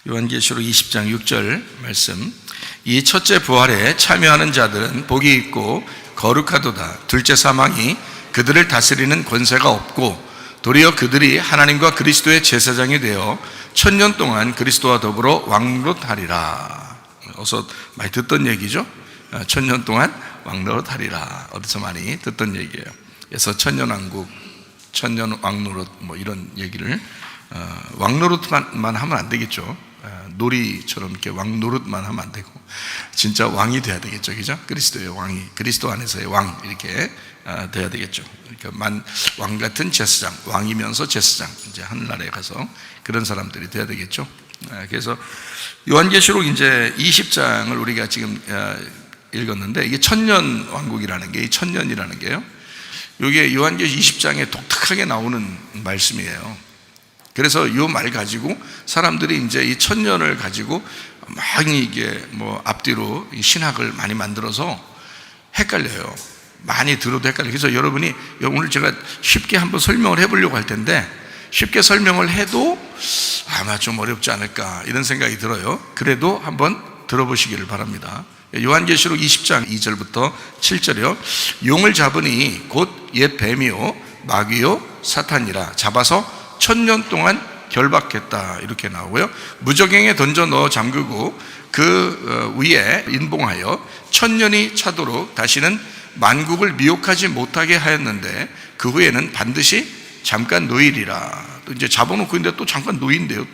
요한계시록 20장 6절 말씀. 이 첫째 부활에 참여하는 자들은 복이 있고 거룩하도다. 둘째 사망이 그들을 다스리는 권세가 없고 도리어 그들이 하나님과 그리스도의 제사장이 되어 1000년 동안 그리스도와 더불어 왕노릇하리라. 어서 많이 듣던 얘기죠. 1000년 동안 왕노릇하리라. 어디서 많이 듣던 얘기예요. 그래서 1000년 왕국, 1000년 왕노릇 뭐 이런 얘기를 왕노릇만 하면 안 되겠죠. 놀이처럼 이렇게 왕노릇만 하면 안 되고 진짜 왕이 돼야 되겠죠, 그죠? 그리스도의 왕이, 그리스도 안에서의 왕 이렇게 돼야 되겠죠. 그러니까 왕 같은 제사장, 왕이면서 제사장, 이제 하늘나라에 가서 그런 사람들이 돼야 되겠죠. 그래서 요한계시록 이제 20장을 우리가 지금 읽었는데 이게 1000년 왕국이라는 게, 이 1000년이라는 게요. 이게 요한계시록 20장에 독특하게 나오는 말씀이에요. 그래서 이 말 가지고 사람들이 이제 이 1000년을 가지고 막 이게 뭐 앞뒤로 신학을 많이 만들어서 헷갈려요. 많이 들어도 헷갈려요. 그래서 여러분이 오늘 제가 쉽게 한번 설명을 해보려고 할 텐데 쉽게 설명을 해도 아마 좀 어렵지 않을까 이런 생각이 들어요. 그래도 한번 들어보시기를 바랍니다. 요한계시록 20장 2절부터 7절이요. 용을 잡으니 곧 옛 뱀이요 마귀요 사탄이라. 잡아서 1000년 동안 결박했다 이렇게 나오고요. 무저갱에 던져 넣어 잠그고 그 위에 인봉하여 1000년이 차도록 다시는 만국을 미혹하지 못하게 하였는데 그 후에는 반드시 잠깐 노이리라. 또 이제 잡아놓고 있는데 또 잠깐 노인데요.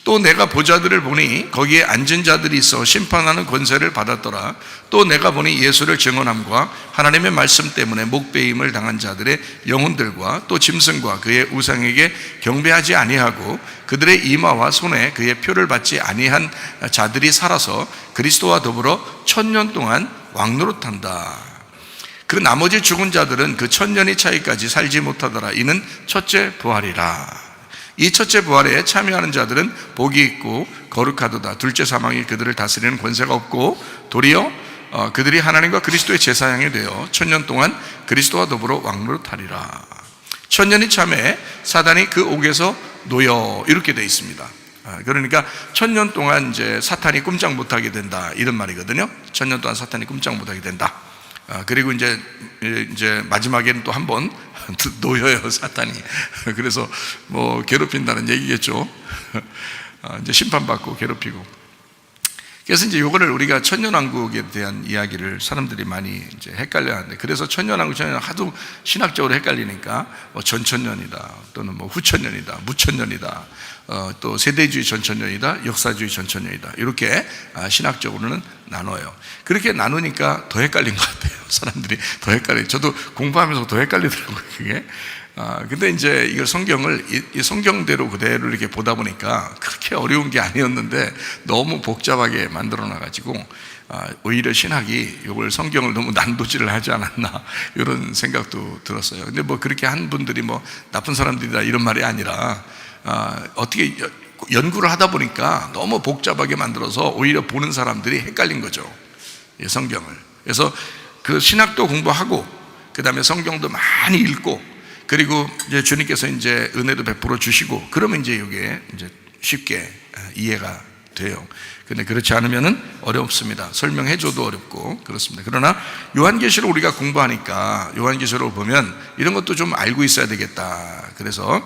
또 내가 보자들을 보니 거기에 앉은 자들이 있어 심판하는 권세를 받았더라. 또 내가 보니 예수를 증언함과 하나님의 말씀 때문에 목배임을 당한 자들의 영혼들과 또 짐승과 그의 우상에게 경배하지 아니하고 그들의 이마와 손에 그의 표를 받지 아니한 자들이 살아서 그리스도와 더불어 1000년 동안 왕노릇한다. 그 나머지 죽은 자들은 그 1000년이 차이까지 살지 못하더라. 이는 첫째 부활이라. 이 첫째 부활에 참여하는 자들은 복이 있고 거룩하도다. 둘째 사망이 그들을 다스리는 권세가 없고 도리어 그들이 하나님과 그리스도의 제사장이 되어 1000년 동안 그리스도와 더불어 왕노릇하리라. 1000년이 참에 사단이 그 옥에서 놓여 이렇게 되어 있습니다. 그러니까 1000년 동안 이제 사탄이 꼼짝 못하게 된다 이런 말이거든요. 1000년 동안 사탄이 꼼짝 못하게 된다. 그리고 이제 마지막에는 또 한 번 놓여요, 사탄이. 그래서 뭐 괴롭힌다는 얘기겠죠. 이제 심판받고 괴롭히고. 그래서 이제 요거를 우리가 천년왕국에 대한 이야기를 사람들이 많이 이제 헷갈려 하는데, 그래서 천년왕국, 천년 하도 신학적으로 헷갈리니까 뭐 전천년이다, 또는 뭐 후천년이다, 무천년이다, 또 세대주의 전천년이다, 역사주의 전천년이다, 이렇게 신학적으로는 나눠요. 그렇게 나누니까 더 헷갈린 것 같아요. 사람들이 더 헷갈려요. 저도 공부하면서 더 헷갈리더라고요, 그게. 근데 이제 이걸 이 성경대로 그대로 이렇게 보다 보니까 그렇게 어려운 게 아니었는데 너무 복잡하게 만들어 놔가지고 오히려 신학이 이걸 성경을 너무 난도질을 하지 않았나 이런 생각도 들었어요. 근데 뭐 그렇게 한 분들이 뭐 나쁜 사람들이다 이런 말이 아니라 어떻게 연구를 하다 보니까 너무 복잡하게 만들어서 오히려 보는 사람들이 헷갈린 거죠, 이 성경을. 그래서 그 신학도 공부하고 그 다음에 성경도 많이 읽고 그리고 이제 주님께서 이제 은혜도 베풀어 주시고 그러면 이제 이게 이제 쉽게 이해가 돼요. 근데 그렇지 않으면은 어렵습니다. 설명해줘도 어렵고 그렇습니다. 그러나 요한계시록 우리가 공부하니까 요한계시록을 보면 이런 것도 좀 알고 있어야 되겠다. 그래서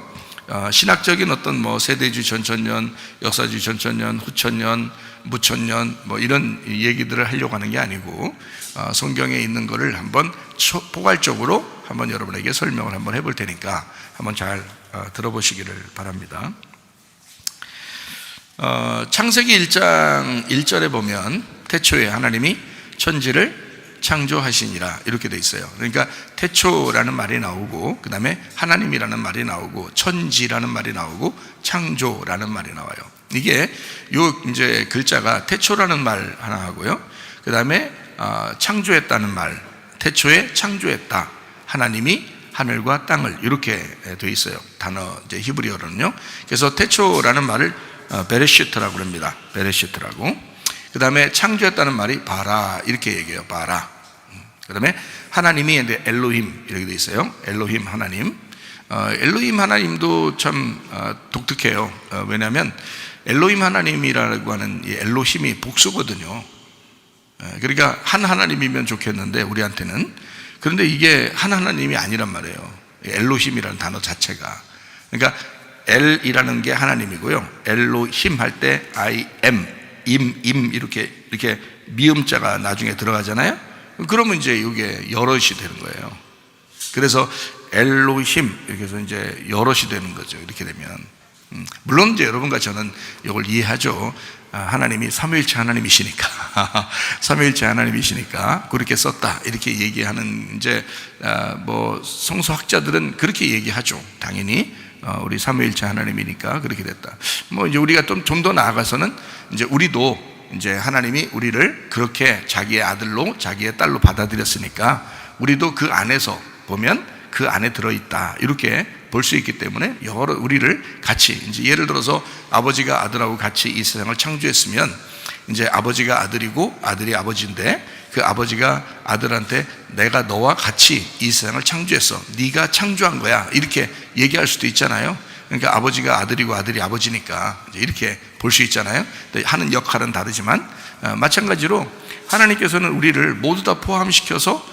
신학적인 어떤 뭐 세대주의 전천년, 역사주의 전천년, 후천년, 무천년 뭐 이런 얘기들을 하려고 하는 게 아니고 성경에 있는 거를 한번 포괄적으로 한번 여러분에게 설명을 한번 해볼 테니까 한번 잘 들어보시기를 바랍니다. 창세기 1장 1절에 보면 태초에 하나님이 천지를 창조하시니라 이렇게 돼 있어요. 그러니까 태초라는 말이 나오고 그 다음에 하나님이라는 말이 나오고 천지라는 말이 나오고 창조라는 말이 나와요. 이게 요 이제 글자가 태초라는 말 하나 하고요. 그 다음에 창조했다는 말, 태초에 창조했다. 하나님이 하늘과 땅을 이렇게 돼 있어요. 단어 이제 히브리어로는요. 그래서 태초라는 말을 베레시트라고 합니다. 베레시트라고. 그 다음에 창조했다는 말이 바라 이렇게 얘기해요. 바라. 그 다음에 하나님이 이제 엘로힘 이렇게 돼 있어요. 엘로힘 하나님. 엘로힘 하나님도 참 독특해요. 왜냐하면 엘로힘 하나님이라고 하는 이 엘로힘이 복수거든요. 그러니까 한 하나님이면 좋겠는데 우리한테는, 그런데 이게 한 하나님이 아니란 말이에요. 엘로힘이라는 단어 자체가. 그러니까 엘이라는 게 하나님이고요, 엘로힘 할 때 I am, 임 이렇게 미음자가 나중에 들어가잖아요. 그러면 이제 이게 여럿이 되는 거예요. 그래서 엘로힘 이렇게 해서 이제 여럿이 되는 거죠. 이렇게 되면 물론 이제 여러분과 저는 이걸 이해하죠. 하나님이 삼위일체 하나님이시니까 삼위일체 하나님이시니까 그렇게 썼다 이렇게 얘기하는 이제 뭐 성서학자들은 그렇게 얘기하죠. 당연히 우리 삼위일체 하나님이니까 그렇게 됐다. 뭐 이제 우리가 좀 더 나아가서는 이제 우리도 이제 하나님이 우리를 그렇게 자기의 아들로 자기의 딸로 받아들였으니까 우리도 그 안에서 보면 그 안에 들어있다 이렇게 볼 수 있기 때문에 여러 우리를 같이, 이제 예를 들어서 아버지가 아들하고 같이 이 세상을 창조했으면 이제 아버지가 아들이고 아들이 아버지인데 그 아버지가 아들한테 내가 너와 같이 이 세상을 창조했어, 네가 창조한 거야 이렇게 얘기할 수도 있잖아요. 그러니까 아버지가 아들이고 아들이 아버지니까 이렇게 볼 수 있잖아요. 하는 역할은 다르지만 마찬가지로 하나님께서는 우리를 모두 다 포함시켜서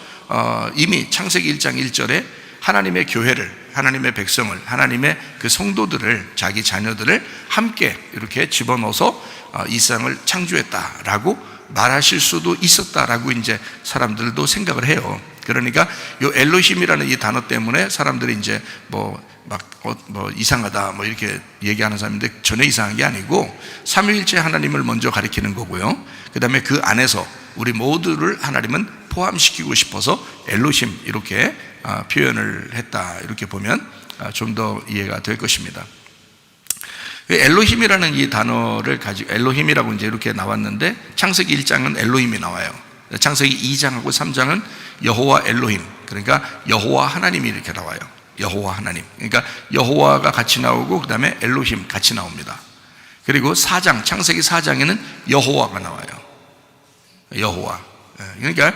이미 창세기 1장 1절에 하나님의 교회를, 하나님의 백성을, 하나님의 그 성도들을, 자기 자녀들을 함께 이렇게 집어넣어서 이 세상을 창조했다라고 말하실 수도 있었다라고 이제 사람들도 생각을 해요. 그러니까 요 엘로힘이라는 이 단어 때문에 사람들이 이제 뭐 이상하다 뭐 이렇게 얘기하는 사람인데 전혀 이상한 게 아니고 삼위일체 하나님을 먼저 가리키는 거고요. 그 다음에 그 안에서 우리 모두를 하나님은 포함시키고 싶어서 엘로힘 이렇게 표현을 했다 이렇게 보면 좀 더 이해가 될 것입니다. 엘로힘이라는 이 단어를 가지고 엘로힘이라고 이제 이렇게 나왔는데 창세기 1장은 엘로힘이 나와요. 창세기 2장하고 3장은 여호와 엘로힘, 그러니까 여호와 하나님이 이렇게 나와요. 여호와 하나님, 그러니까 여호와가 같이 나오고 그 다음에 엘로힘 같이 나옵니다. 그리고 4장, 창세기 4장에는 여호와가 나와요. 여호와. 그러니까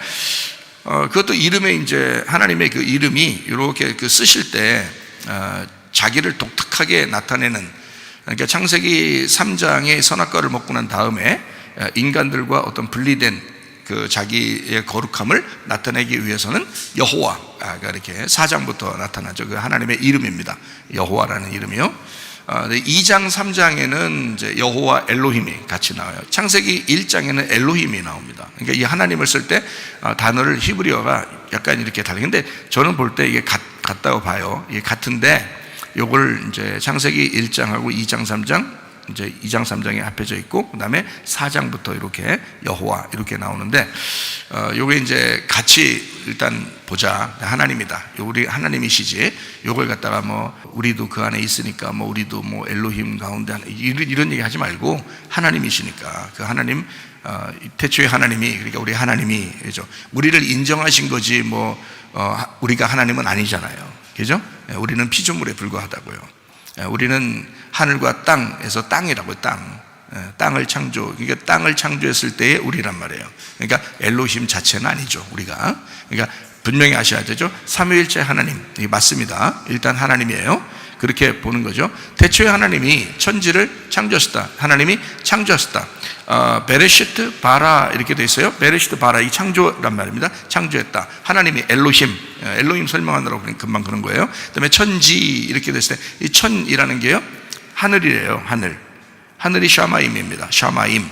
그것도 이름에 이제 하나님의 그 이름이 이렇게 그 쓰실 때 자기를 독특하게 나타내는, 그러니까 창세기 3장의 선악과를 먹고 난 다음에 인간들과 어떤 분리된 그 자기의 거룩함을 나타내기 위해서는 여호와가 이렇게 4장부터 나타나죠. 그 하나님의 이름입니다. 여호와라는 이름이요. 2장 3장에는 이제 여호와 엘로힘이 같이 나와요. 창세기 1장에는 엘로힘이 나옵니다. 그러니까 이 하나님을 쓸 때 단어를 히브리어가 약간 이렇게 다르게, 근데 저는 볼 때 이게 같다고 봐요. 이게 같은데 요걸 이제 창세기 1장하고 2장 3장, 이제 2장 3장에 합해져 있고 그 다음에 4장부터 이렇게 여호와 이렇게 나오는데 요게 이제 같이 일단 보자. 하나님이다, 우리 하나님이시지, 요걸 갖다가 뭐 우리도 그 안에 있으니까 뭐 우리도 뭐 엘로힘 가운데 이런 얘기 하지 말고 하나님이시니까 그 하나님, 태초의 하나님이, 그러니까 우리 하나님이, 그죠? 우리를 인정하신 거지 뭐 우리가 하나님은 아니잖아요, 그죠? 우리는 피조물에 불과하다고요. 우리는 하늘과 땅에서 땅이라고, 땅을 창조, 그러니까 땅을 창조했을 때의 우리란 말이에요. 그러니까 엘로힘 자체는 아니죠, 우리가. 그러니까 분명히 아셔야 되죠. 삼위일체 하나님, 이게 맞습니다. 일단 하나님이에요. 그렇게 보는 거죠. 태초에 하나님이 천지를 창조하셨다. 하나님이 창조하셨다. 베레시트 바라 이렇게 돼 있어요. 베레시트 바라, 이 창조란 말입니다. 창조했다. 하나님이 엘로힘, 엘로힘 설명하느라고 금방 그런 거예요. 그 다음에 천지 이렇게 됐을 때 이 천이라는 게요, 하늘이래요. 하늘이 샤마임입니다. 샤마임.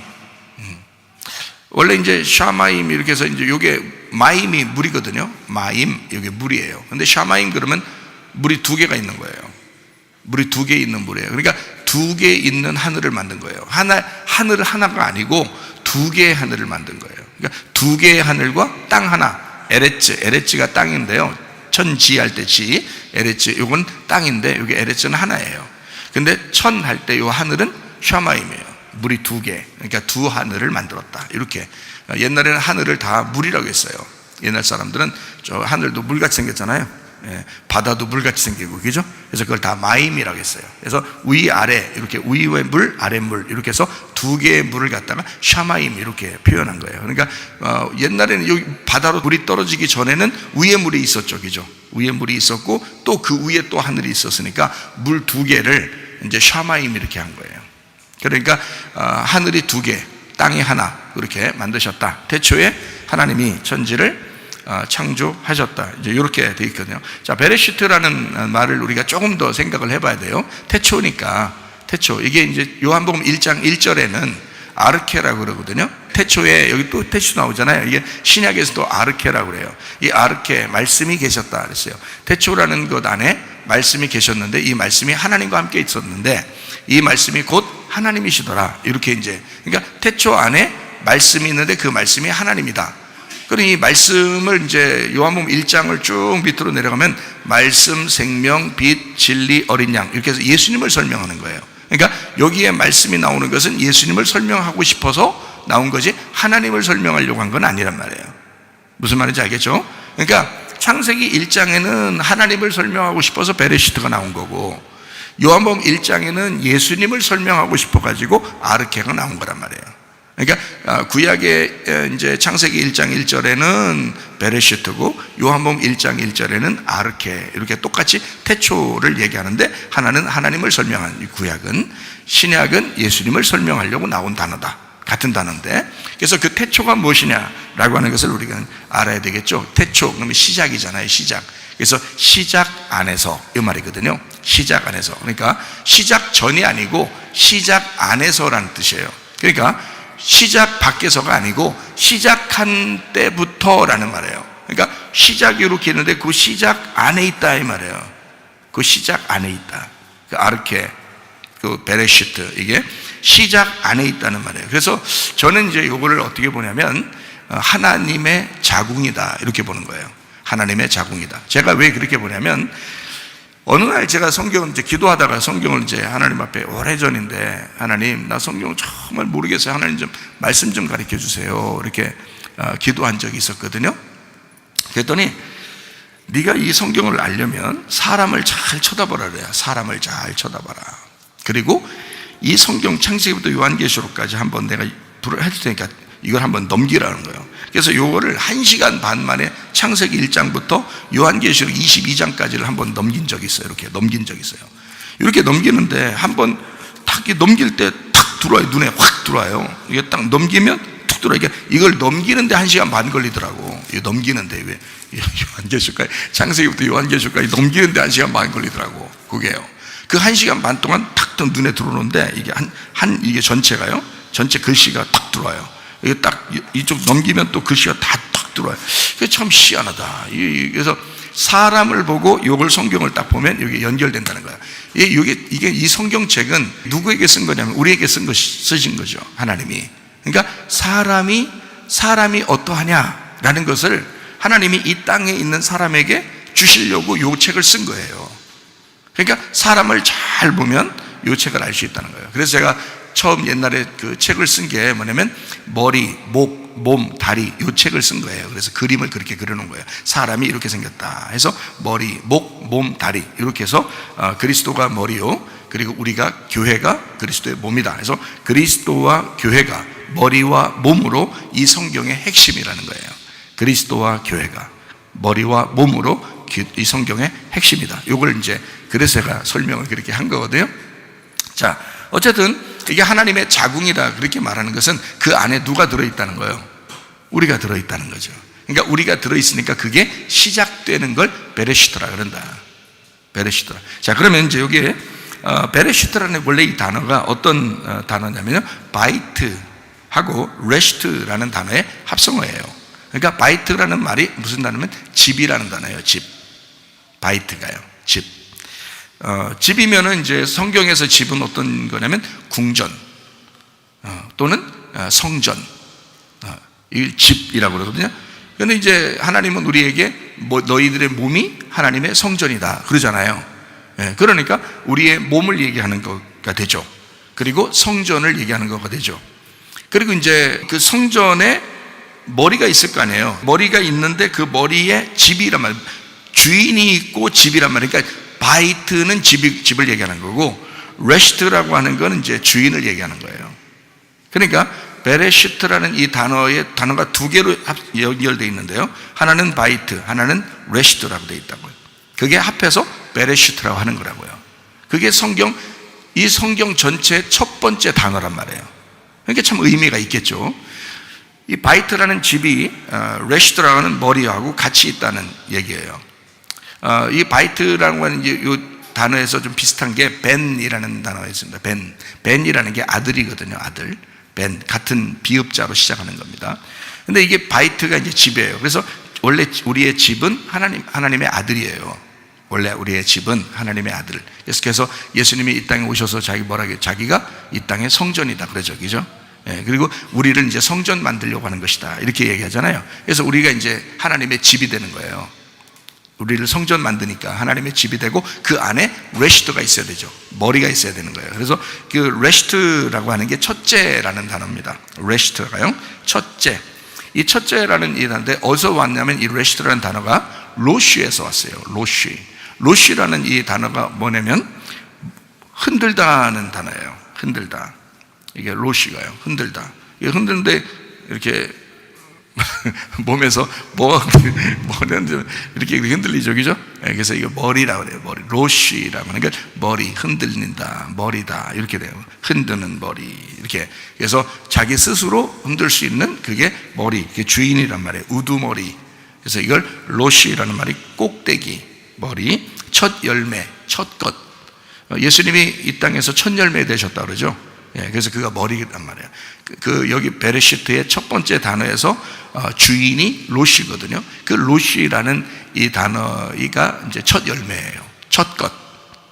원래 이제 샤마임 이렇게 해서 이제 요게 마임이 물이거든요. 마임, 요게 물이에요. 근데 샤마임 그러면 물이 두 개가 있는 거예요. 물이 두 개 있는 물이에요. 그러니까 두 개 있는 하늘을 만든 거예요. 하늘 하나가 아니고 두 개의 하늘을 만든 거예요. 그러니까 두 개의 하늘과 땅 하나, 에레츠가 땅인데요. 천지 할 때 지, 에레츠, 요건 땅인데 요게 에레츠는 하나예요. 근데 천 할 때 요 하늘은 샤마임이에요. 물이 두 개, 그러니까 두 하늘을 만들었다. 이렇게. 옛날에는 하늘을 다 물이라고 했어요. 옛날 사람들은 저 하늘도 물같이 생겼잖아요. 바다도 물같이 생기고, 그죠? 그래서 그걸 다 마임이라고 했어요. 그래서 위아래, 이렇게 위의 물, 아래 물, 이렇게 해서 두 개의 물을 갖다가 샤마임 이렇게 표현한 거예요. 그러니까 옛날에는 여기 바다로 물이 떨어지기 전에는 위에 물이 있었죠, 그죠? 위에 물이 있었고 또 그 위에 또 하늘이 있었으니까 물 두 개를 이제 샤마임 이렇게 한 거예요. 그러니까 하늘이 2개, 땅이 하나, 그렇게 만드셨다. 태초에 하나님이 천지를 창조하셨다. 이제 이렇게 되어 있거든요. 자, 베레시트라는 말을 우리가 조금 더 생각을 해봐야 돼요. 태초니까, 태초. 이게 이제 요한복음 1장 1절에는 아르케라고 그러거든요. 태초에, 여기 또 태초 나오잖아요. 이게 신약에서도 아르케라고 그래요. 이 아르케, 말씀이 계셨다 그랬어요. 태초라는 것 안에 말씀이 계셨는데, 이 말씀이 하나님과 함께 있었는데, 이 말씀이 곧 하나님이시더라. 이렇게 이제, 그러니까 태초 안에 말씀이 있는데 그 말씀이 하나님이다. 그러니 이 말씀을 이제 요한복음 1장을 쭉 밑으로 내려가면 말씀, 생명, 빛, 진리, 어린 양, 이렇게 해서 예수님을 설명하는 거예요. 그러니까 여기에 말씀이 나오는 것은 예수님을 설명하고 싶어서 나온 거지 하나님을 설명하려고 한 건 아니란 말이에요. 무슨 말인지 알겠죠? 그러니까 창세기 1장에는 하나님을 설명하고 싶어서 베레시트가 나온 거고, 요한복음 1장에는 예수님을 설명하고 싶어가지고 아르케가 나온 거란 말이에요. 그러니까 구약의 이제 창세기 1장 1절에는 베레시트고 요한복음 1장 1절에는 아르케, 이렇게 똑같이 태초를 얘기하는데 하나는 하나님을 설명한, 구약은, 신약은 예수님을 설명하려고 나온 단어다. 같은 단어인데, 그래서 그 태초가 무엇이냐라고 하는 것을 우리가 알아야 되겠죠. 태초, 그러면 시작이잖아요. 시작. 그래서 시작 안에서, 이 말이거든요. 시작 안에서. 그러니까 시작 전이 아니고 시작 안에서라는 뜻이에요. 그러니까 시작 밖에서가 아니고 시작한 때부터라는 말이에요. 그러니까 시작이 이렇게 있는데 그 시작 안에 있다 이 말이에요. 그 시작 안에 있다. 그 아르케, 그 베레시트, 이게 시작 안에 있다는 말이에요. 그래서 저는 이제 이거를 어떻게 보냐면 하나님의 자궁이다, 이렇게 보는 거예요. 하나님의 자궁이다. 제가 왜 그렇게 보냐면, 어느 날 제가 성경을 이제 기도하다가 성경을 이제 하나님 앞에, 오래전인데, 하나님, 나 성경을 정말 모르겠어요. 하나님 좀 말씀 좀 가르쳐 주세요. 이렇게 기도한 적이 있었거든요. 그랬더니 네가 이 성경을 알려면 사람을 잘 쳐다보라 그래요. 사람을 잘 쳐다봐라. 그리고 이 성경 창세기부터 요한계시록까지 한번 내가 해줄 테니까 이걸 한번 넘기라는 거예요. 그래서 요거를 1시간 반 만에 창세기 1장부터 요한계시록 22장까지를 한번 넘긴 적이 있어요. 이렇게 넘긴 적이 있어요. 이렇게 넘기는데 한번 탁 넘길 때 탁 들어와요. 눈에 확 들어와요. 이게 딱 넘기면 툭 들어와요. 이걸 넘기는데 1시간 반 걸리더라고. 이거 넘기는데, 왜 요한계시록까지, 창세기부터 요한계시록까지 넘기는데 1시간 반 걸리더라고. 그게요. 그 1시간 반 동안 탁 눈에 들어오는데, 이게 이게 전체가요, 전체 글씨가 탁 들어와요. 이게 딱 이쪽 넘기면 또 글씨가 다 탁 들어와요. 그게 참 희한하다. 그래서 사람을 보고 요걸 성경을 딱 보면 여기 연결된다는 거야. 이게 이 성경책은 누구에게 쓴 거냐면 우리에게 쓰신 거죠. 하나님이. 그러니까 사람이 어떠하냐라는 것을 하나님이 이 땅에 있는 사람에게 주시려고 요 책을 쓴 거예요. 그러니까 사람을 잘 보면 요 책을 알 수 있다는 거예요. 그래서 제가 처음 옛날에 그 책을 쓴 게 뭐냐면 머리, 목, 몸, 다리, 요 책을 쓴 거예요. 그래서 그림을 그렇게 그려놓은 거예요. 사람이 이렇게 생겼다 해서 머리, 목, 몸, 다리, 이렇게 해서 그리스도가 머리요, 그리고 우리가 교회가 그리스도의 몸이다 해서 그리스도와 교회가 머리와 몸으로 이 성경의 핵심이라는 거예요. 그리스도와 교회가 머리와 몸으로 이 성경의 핵심이다. 이걸 이제 그래서 제가 설명을 그렇게 한 거거든요. 자, 어쨌든 이게 하나님의 자궁이다 그렇게 말하는 것은 그 안에 누가 들어있다는 거예요? 우리가 들어있다는 거죠. 그러니까 우리가 들어있으니까 그게 시작되는 걸 베레시트라 그런다. 베레시트라. 자, 그러면 이제 여기에 베레시트라는 원래 이 단어가 어떤 단어냐면요, 바이트하고 레시트라는 단어의 합성어예요. 그러니까 바이트라는 말이 무슨 단어냐면 집이라는 단어예요. 집. 바이트가요. 집. 집이면은 이제 성경에서 집은 어떤 거냐면 궁전 또는 성전, 이 집이라고 그러거든요. 그런데 이제 하나님은 우리에게 너희들의 몸이 하나님의 성전이다 그러잖아요. 그러니까 우리의 몸을 얘기하는 거가 되죠. 그리고 성전을 얘기하는 거가 되죠. 그리고 이제 그 성전에 머리가 있을 거 아니에요. 머리가 있는데 그 머리에 집이란 말, 주인이 있고 집이란 말이에요. 그러니까 바이트는 집을 얘기하는 거고, 레시트라고 하는 건 이제 주인을 얘기하는 거예요. 그러니까 베레시트라는 이 단어가 두 개로 연결되어 있는데요, 하나는 바이트, 하나는 레시트라고 되어 있다고요. 그게 합해서 베레시트라고 하는 거라고요. 그게 성경 이 성경 전체의 첫 번째 단어란 말이에요. 그러니까 참 의미가 있겠죠. 이 바이트라는 집이 레시드라고 하는 머리하고 같이 있다는 얘기예요. 이 바이트라고 하는 이제 이 단어에서 좀 비슷한 게 벤이라는 단어가 있습니다. 벤이라는 게 아들이거든요. 아들. 벤, 같은 비읍자로 시작하는 겁니다. 근데 이게 바이트가 이제 집이에요. 그래서 원래 우리의 집은 하나님의 아들이에요. 원래 우리의 집은 하나님의 아들. 그래서 예수님이 이 땅에 오셔서 자기가 이 땅의 성전이다 그러죠. 그죠? 예, 그리고 우리를 이제 성전 만들려고 하는 것이다. 이렇게 얘기하잖아요. 그래서 우리가 이제 하나님의 집이 되는 거예요. 우리를 성전 만드니까 하나님의 집이 되고 그 안에 레시트가 있어야 되죠. 머리가 있어야 되는 거예요. 그래서 그 레시트라고 하는 게 첫째라는 단어입니다. 레시트가요. 첫째. 이 첫째라는 이 단어인데 어디서 왔냐면 이 레시트라는 단어가 로쉬에서 왔어요. 로쉬. 로쉬라는 이 단어가 뭐냐면 흔들다는 단어예요. 흔들다. 이게 로쉬가요. 흔들다. 이게 흔드는데 이렇게 몸에서 뭐는 이렇게 흔들리죠, 그죠? 그래서 이거 머리라고 그래요. 머리, 로쉬라고 하는 게 머리 흔들린다, 머리다 이렇게 돼요. 흔드는 머리 이렇게. 그래서 자기 스스로 흔들 수 있는 그게 머리, 그게 주인이란 말이에요. 우두머리. 그래서 이걸 로쉬라는 말이 꼭대기, 머리, 첫 열매, 첫 것. 예수님이 이 땅에서 첫 열매 되셨다 그러죠. 그래서 그가 머리란 말이에요. 여기 베레시트의 첫 번째 단어에서 주인이 로시거든요. 그 로시라는 이 단어가 이제 첫 열매예요. 첫 것.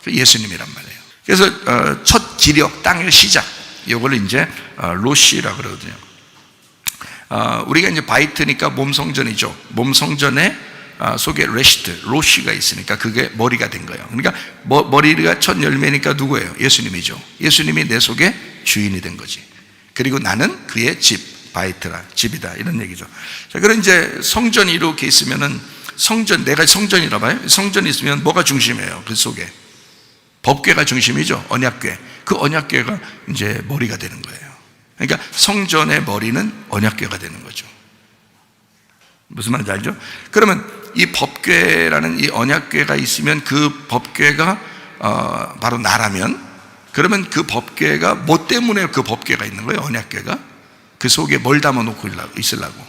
예수님이란 말이에요. 그래서 첫 기력, 땅의 시작. 이걸 이제 로시라고 그러거든요. 우리가 이제 바이트니까 몸성전이죠. 몸성전에 속에 레시트, 로시가 있으니까 그게 머리가 된 거예요. 그러니까 머리가 첫 열매니까 누구예요? 예수님이죠. 예수님이 내 속에 주인이 된 거지. 그리고 나는 그의 집, 바이트라, 집이다 이런 얘기죠. 자, 그럼 이제 성전이 이렇게 있으면은 내가 성전이라 봐요. 성전이 있으면 뭐가 중심이에요? 그 속에 법궤가 중심이죠. 언약궤. 그 언약궤가 이제 머리가 되는 거예요. 그러니까 성전의 머리는 언약궤가 되는 거죠. 무슨 말인지 알죠? 그러면 이 법궤라는 이 언약궤가 있으면 그 법궤가 바로 나라면, 그러면 그 법궤가 뭐 때문에 그 법궤가 있는 거예요? 언약궤가 그 속에 뭘 담아놓고 있으려고?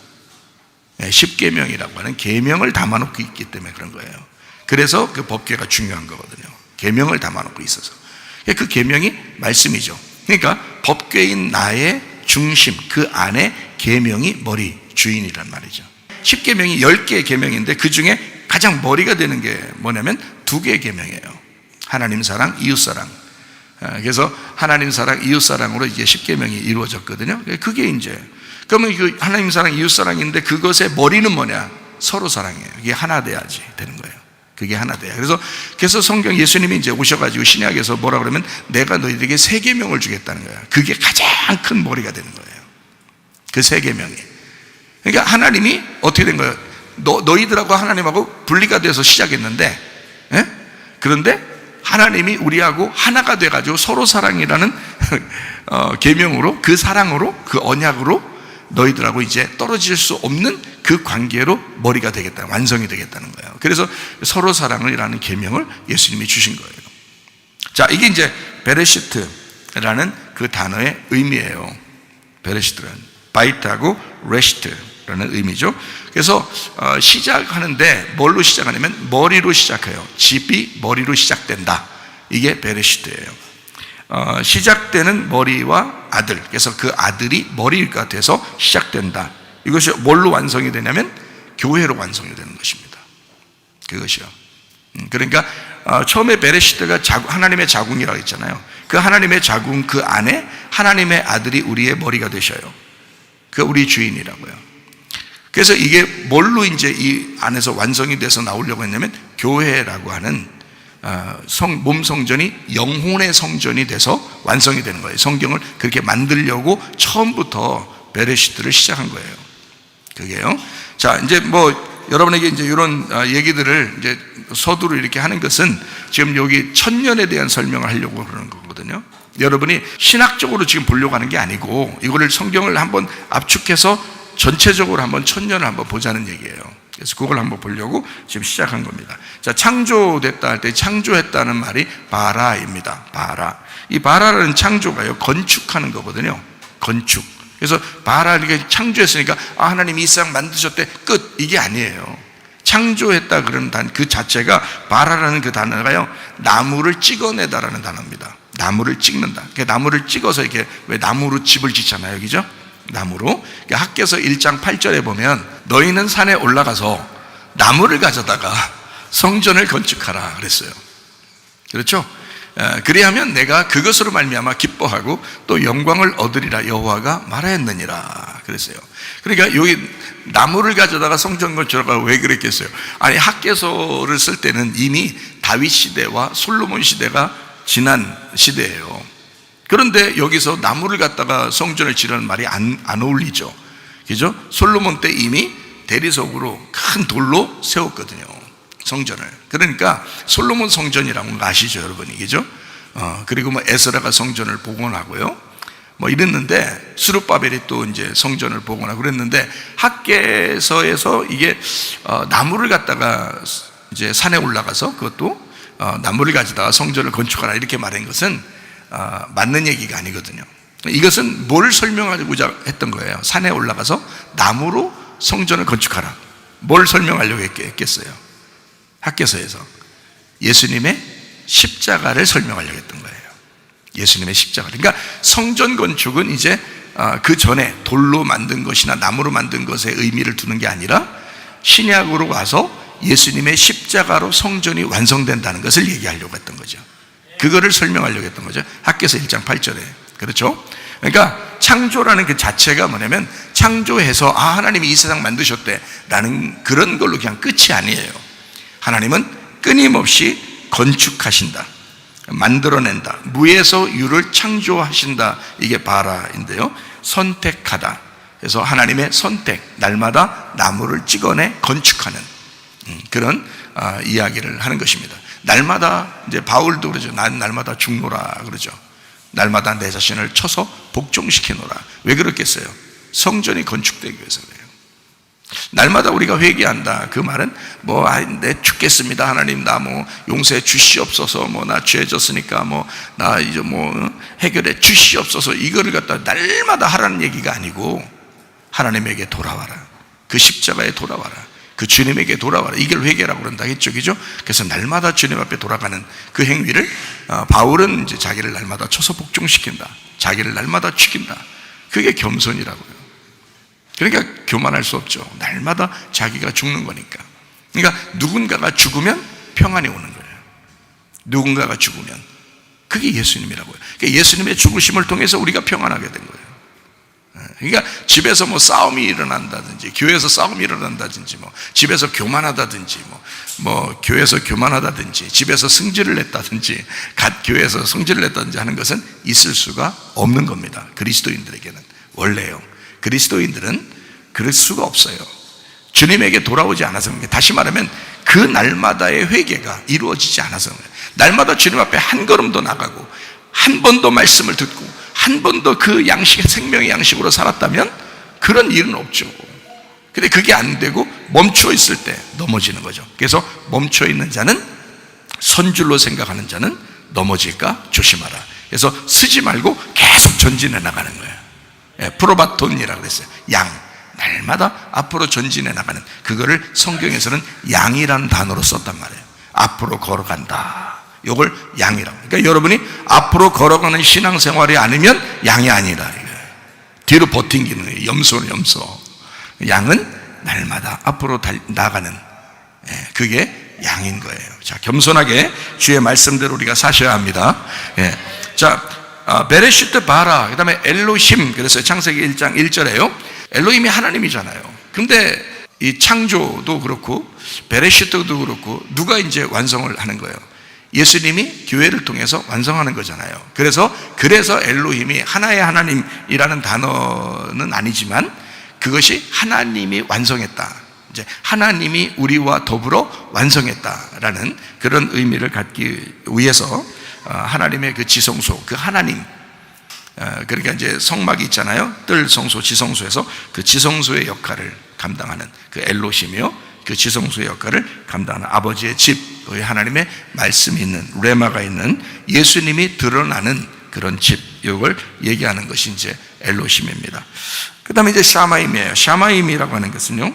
십계명이라고 하는 계명을 담아놓고 있기 때문에 그런 거예요. 그래서 그 법궤가 중요한 거거든요. 계명을 담아놓고 있어서. 그 계명이 말씀이죠. 그러니까 법궤인 나의 중심, 그 안에 계명이 머리, 주인이란 말이죠. 10계명이 10개의 계명인데 그 중에 가장 머리가 되는 게 뭐냐면 2개의 계명이에요. 하나님 사랑, 이웃 사랑. 그래서 하나님 사랑, 이웃 사랑으로 이제 10계명이 이루어졌거든요. 그게 이제 그러면 그 하나님 사랑, 이웃 사랑인데 그것의 머리는 뭐냐? 서로 사랑이에요. 이게 하나 돼야지 되는 거예요. 그게 하나 돼야. 그래서 성경 예수님이 이제 오셔가지고 신약에서 뭐라 그러면 내가 너희들에게 3계명을 주겠다는 거예요. 그게 가장 큰 머리가 되는 거예요. 그 3계명이. 그러니까 하나님이 어떻게 된 거예요? 너희들하고 하나님하고 분리가 돼서 시작했는데, 그런데 하나님이 우리하고 하나가 돼가지고 서로 사랑이라는 계명으로, 그 사랑으로, 그 언약으로 너희들하고 이제 떨어질 수 없는 그 관계로 머리가 되겠다, 완성이 되겠다는 거예요. 그래서 서로 사랑이라는 계명을 예수님이 주신 거예요. 자, 이게 이제 베레시트라는 그 단어의 의미예요. 베레시트라는 바이트하고 레시트라는 의미죠. 그래서 시작하는데 뭘로 시작하냐면 머리로 시작해요. 집이 머리로 시작된다. 이게 베레시트예요. 시작되는 머리와 아들, 그래서 그 아들이 머리가 돼서 시작된다. 이것이 뭘로 완성이 되냐면 교회로 완성이 되는 것입니다. 그것이요. 그러니까 처음에 베레시트가 하나님의 자궁이라고 했잖아요. 그 하나님의 자궁 그 안에 하나님의 아들이 우리의 머리가 되셔요. 그 우리 주인이라고요. 그래서 이게 뭘로 이제 이 안에서 완성이 돼서 나오려고 했냐면 교회라고 하는 몸 성전이 영혼의 성전이 돼서 완성이 되는 거예요. 성경을 그렇게 만들려고 처음부터 베레시트를 시작한 거예요. 그게요. 자, 이제 뭐 여러분에게 이제 이런 얘기들을 이제 서두로 이렇게 하는 것은 지금 여기 천년에 대한 설명을 하려고 그러는 거거든요. 여러분이 신학적으로 지금 보려고 하는 게 아니고 이거를 성경을 한번 압축해서 전체적으로 한번 천년을 한번 보자는 얘기예요. 그래서 그걸 한번 보려고 지금 시작한 겁니다. 자, 창조됐다 할 때 창조했다는 말이 바라입니다. 바라. 이 바라라는 창조가요, 건축하는 거거든요. 건축. 그래서 바라를 창조했으니까 하나님이 이 세상 만드셨대, 끝. 이게 아니에요. 창조했다 그러는 그 자체가, 바라라는 그 단어가요, 나무를 찍어내다라는 단어입니다. 나무를 찍는다. 나무를 찍어서 이렇게, 왜 나무로 집을 짓잖아요, 그죠? 나무로. 학개서 1장 8절에 보면 너희는 산에 올라가서 나무를 가져다가 성전을 건축하라 그랬어요. 그렇죠? 그리하면 내가 그것으로 말미암아 기뻐하고 또 영광을 얻으리라 여호와가 말하였느니라 그랬어요. 그러니까 여기 나무를 가져다가 성전 건축하라고 왜 그랬겠어요? 아니, 학개서를 쓸 때는 이미 다윗 시대와 솔로몬 시대가 지난 시대예요. 그런데 여기서 나무를 갖다가 성전을 지르는 말이 안 어울리죠. 그죠? 솔로몬 때 이미 대리석으로 큰 돌로 세웠거든요, 성전을. 그러니까 솔로몬 성전이라는 거 아시죠, 여러분이? 그죠? 그리고 뭐 에스라가 성전을 복원하고요, 뭐 이랬는데, 스룹바벨이 또 이제 성전을 복원하고 그랬는데, 학개서에서 이게 나무를 갖다가 이제 산에 올라가서 그것도 나무를 가져다가 성전을 건축하라 이렇게 말한 것은 맞는 얘기가 아니거든요. 이것은 뭘 설명하고자 했던 거예요? 산에 올라가서 나무로 성전을 건축하라. 뭘 설명하려고 했겠어요? 학개서에서 예수님의 십자가를 설명하려고 했던 거예요. 예수님의 십자가. 그러니까 성전 건축은 이제 그 전에 돌로 만든 것이나 나무로 만든 것에 의미를 두는 게 아니라 신약으로 와서 예수님의 십자가로 성전이 완성된다는 것을 얘기하려고 했던 거죠. 그거를 설명하려고 했던 거죠. 학개서 1장 8절에. 그렇죠? 그러니까 창조라는 그 자체가 뭐냐면, 창조해서 하나님이 이 세상 만드셨대 라는 그런 걸로 그냥 끝이 아니에요. 하나님은 끊임없이 건축하신다, 만들어낸다, 무에서 유를 창조하신다. 이게 바라인데요, 선택하다. 그래서 하나님의 선택, 날마다 나무를 찍어내 건축하는 그런 이야기를 하는 것입니다. 날마다, 이제 바울도 그러죠. 난 날마다 죽노라 그러죠. 날마다 내 자신을 쳐서 복종시키노라. 왜 그렇겠어요? 성전이 건축되기 위해서 그래요. 날마다 우리가 회개한다. 그 말은 내 죽겠습니다, 하나님 나 용서해 주시옵소서, 나 죄졌으니까 나 이제 해결해 주시옵소서, 이거를 갖다 날마다 하라는 얘기가 아니고, 하나님에게 돌아와라, 그 십자가에 돌아와라, 그 주님에게 돌아와라, 이걸 회개라고 그런다 했죠, 그죠? 그래서 날마다 주님 앞에 돌아가는 그 행위를 바울은 이제 자기를 날마다 쳐서 복종시킨다, 자기를 날마다 죽인다. 그게 겸손이라고요. 그러니까 교만할 수 없죠. 날마다 자기가 죽는 거니까. 그러니까 누군가가 죽으면 평안이 오는 거예요. 누군가가 죽으면. 그게 예수님이라고요. 그러니까 예수님의 죽으심을 통해서 우리가 평안하게 된 거예요. 그러니까 집에서 싸움이 일어난다든지, 교회에서 싸움이 일어난다든지, 집에서 교만하다든지, 교회에서 교만하다든지, 집에서 승질을 냈다든지, 교회에서 성질을 냈다든지 하는 것은 있을 수가 없는 겁니다. 그리스도인들에게는 원래요. 그리스도인들은 그럴 수가 없어요. 주님에게 돌아오지 않아서. 다시 말하면 그 날마다의 회개가 이루어지지 않아서. 날마다 주님 앞에 한 걸음도 나가고, 한 번도 말씀을 듣고, 한 번도 그 생명의 양식으로 살았다면 그런 일은 없죠. 근데 그게 안 되고 멈춰 있을 때 넘어지는 거죠. 그래서 멈춰 있는 자는, 선줄로 생각하는 자는 넘어질까 조심하라. 그래서 쓰지 말고 계속 전진해 나가는 거예요. 프로바톤이라고 그랬어요. 양, 날마다 앞으로 전진해 나가는, 그거를 성경에서는 양이라는 단어로 썼단 말이에요. 앞으로 걸어간다, 이걸 양이라고. 그러니까 여러분이 앞으로 걸어가는 신앙생활이 아니면 양이 아니라, 뒤로 버팅기는 거예요. 염소는 염소. 양은 날마다 앞으로 나가는, 그게 양인 거예요. 자, 겸손하게 주의 말씀대로 우리가 사셔야 합니다. 자, 베레시트 바라, 그 다음에 엘로힘. 그래서 창세기 1장 1절에요 엘로힘이 하나님이잖아요. 근데 이 창조도 그렇고 베레시트도 그렇고 누가 이제 완성을 하는 거예요? 예수님이 교회를 통해서 완성하는 거잖아요. 그래서 엘로힘이 하나의 하나님이라는 단어는 아니지만, 그것이 하나님이 완성했다, 이제 하나님이 우리와 더불어 완성했다라는 그런 의미를 갖기 위해서 하나님의 그 지성소, 그 하나님, 그러니까 이제 성막이 있잖아요. 뜰 성소, 지성소에서 그 지성소의 역할을 감당하는 그 엘로힘이요, 그 지성소의 역할을 감당하는 아버지의 집, 하나님의 말씀이 있는, 레마가 있는 예수님이 드러나는 그런 집, 이걸 얘기하는 것이 이제 엘로힘입니다. 그 다음에 이제 샤마임이에요. 샤마임이라고 하는 것은요,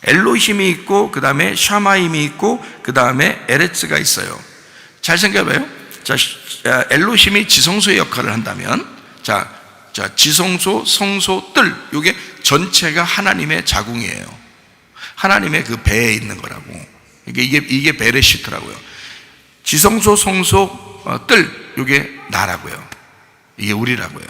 엘로힘이 있고, 그 다음에 샤마임이 있고, 그 다음에 에레츠가 있어요. 잘 생각해봐요. 자, 엘로힘이 지성소의 역할을 한다면, 자, 지성소, 성소, 뜰, 이게 전체가 하나님의 자궁이에요. 하나님의 그 배에 있는 거라고. 이게 베레시트라고요. 지성소, 성소, 뜰, 이게 나라고요. 이게 우리라고요.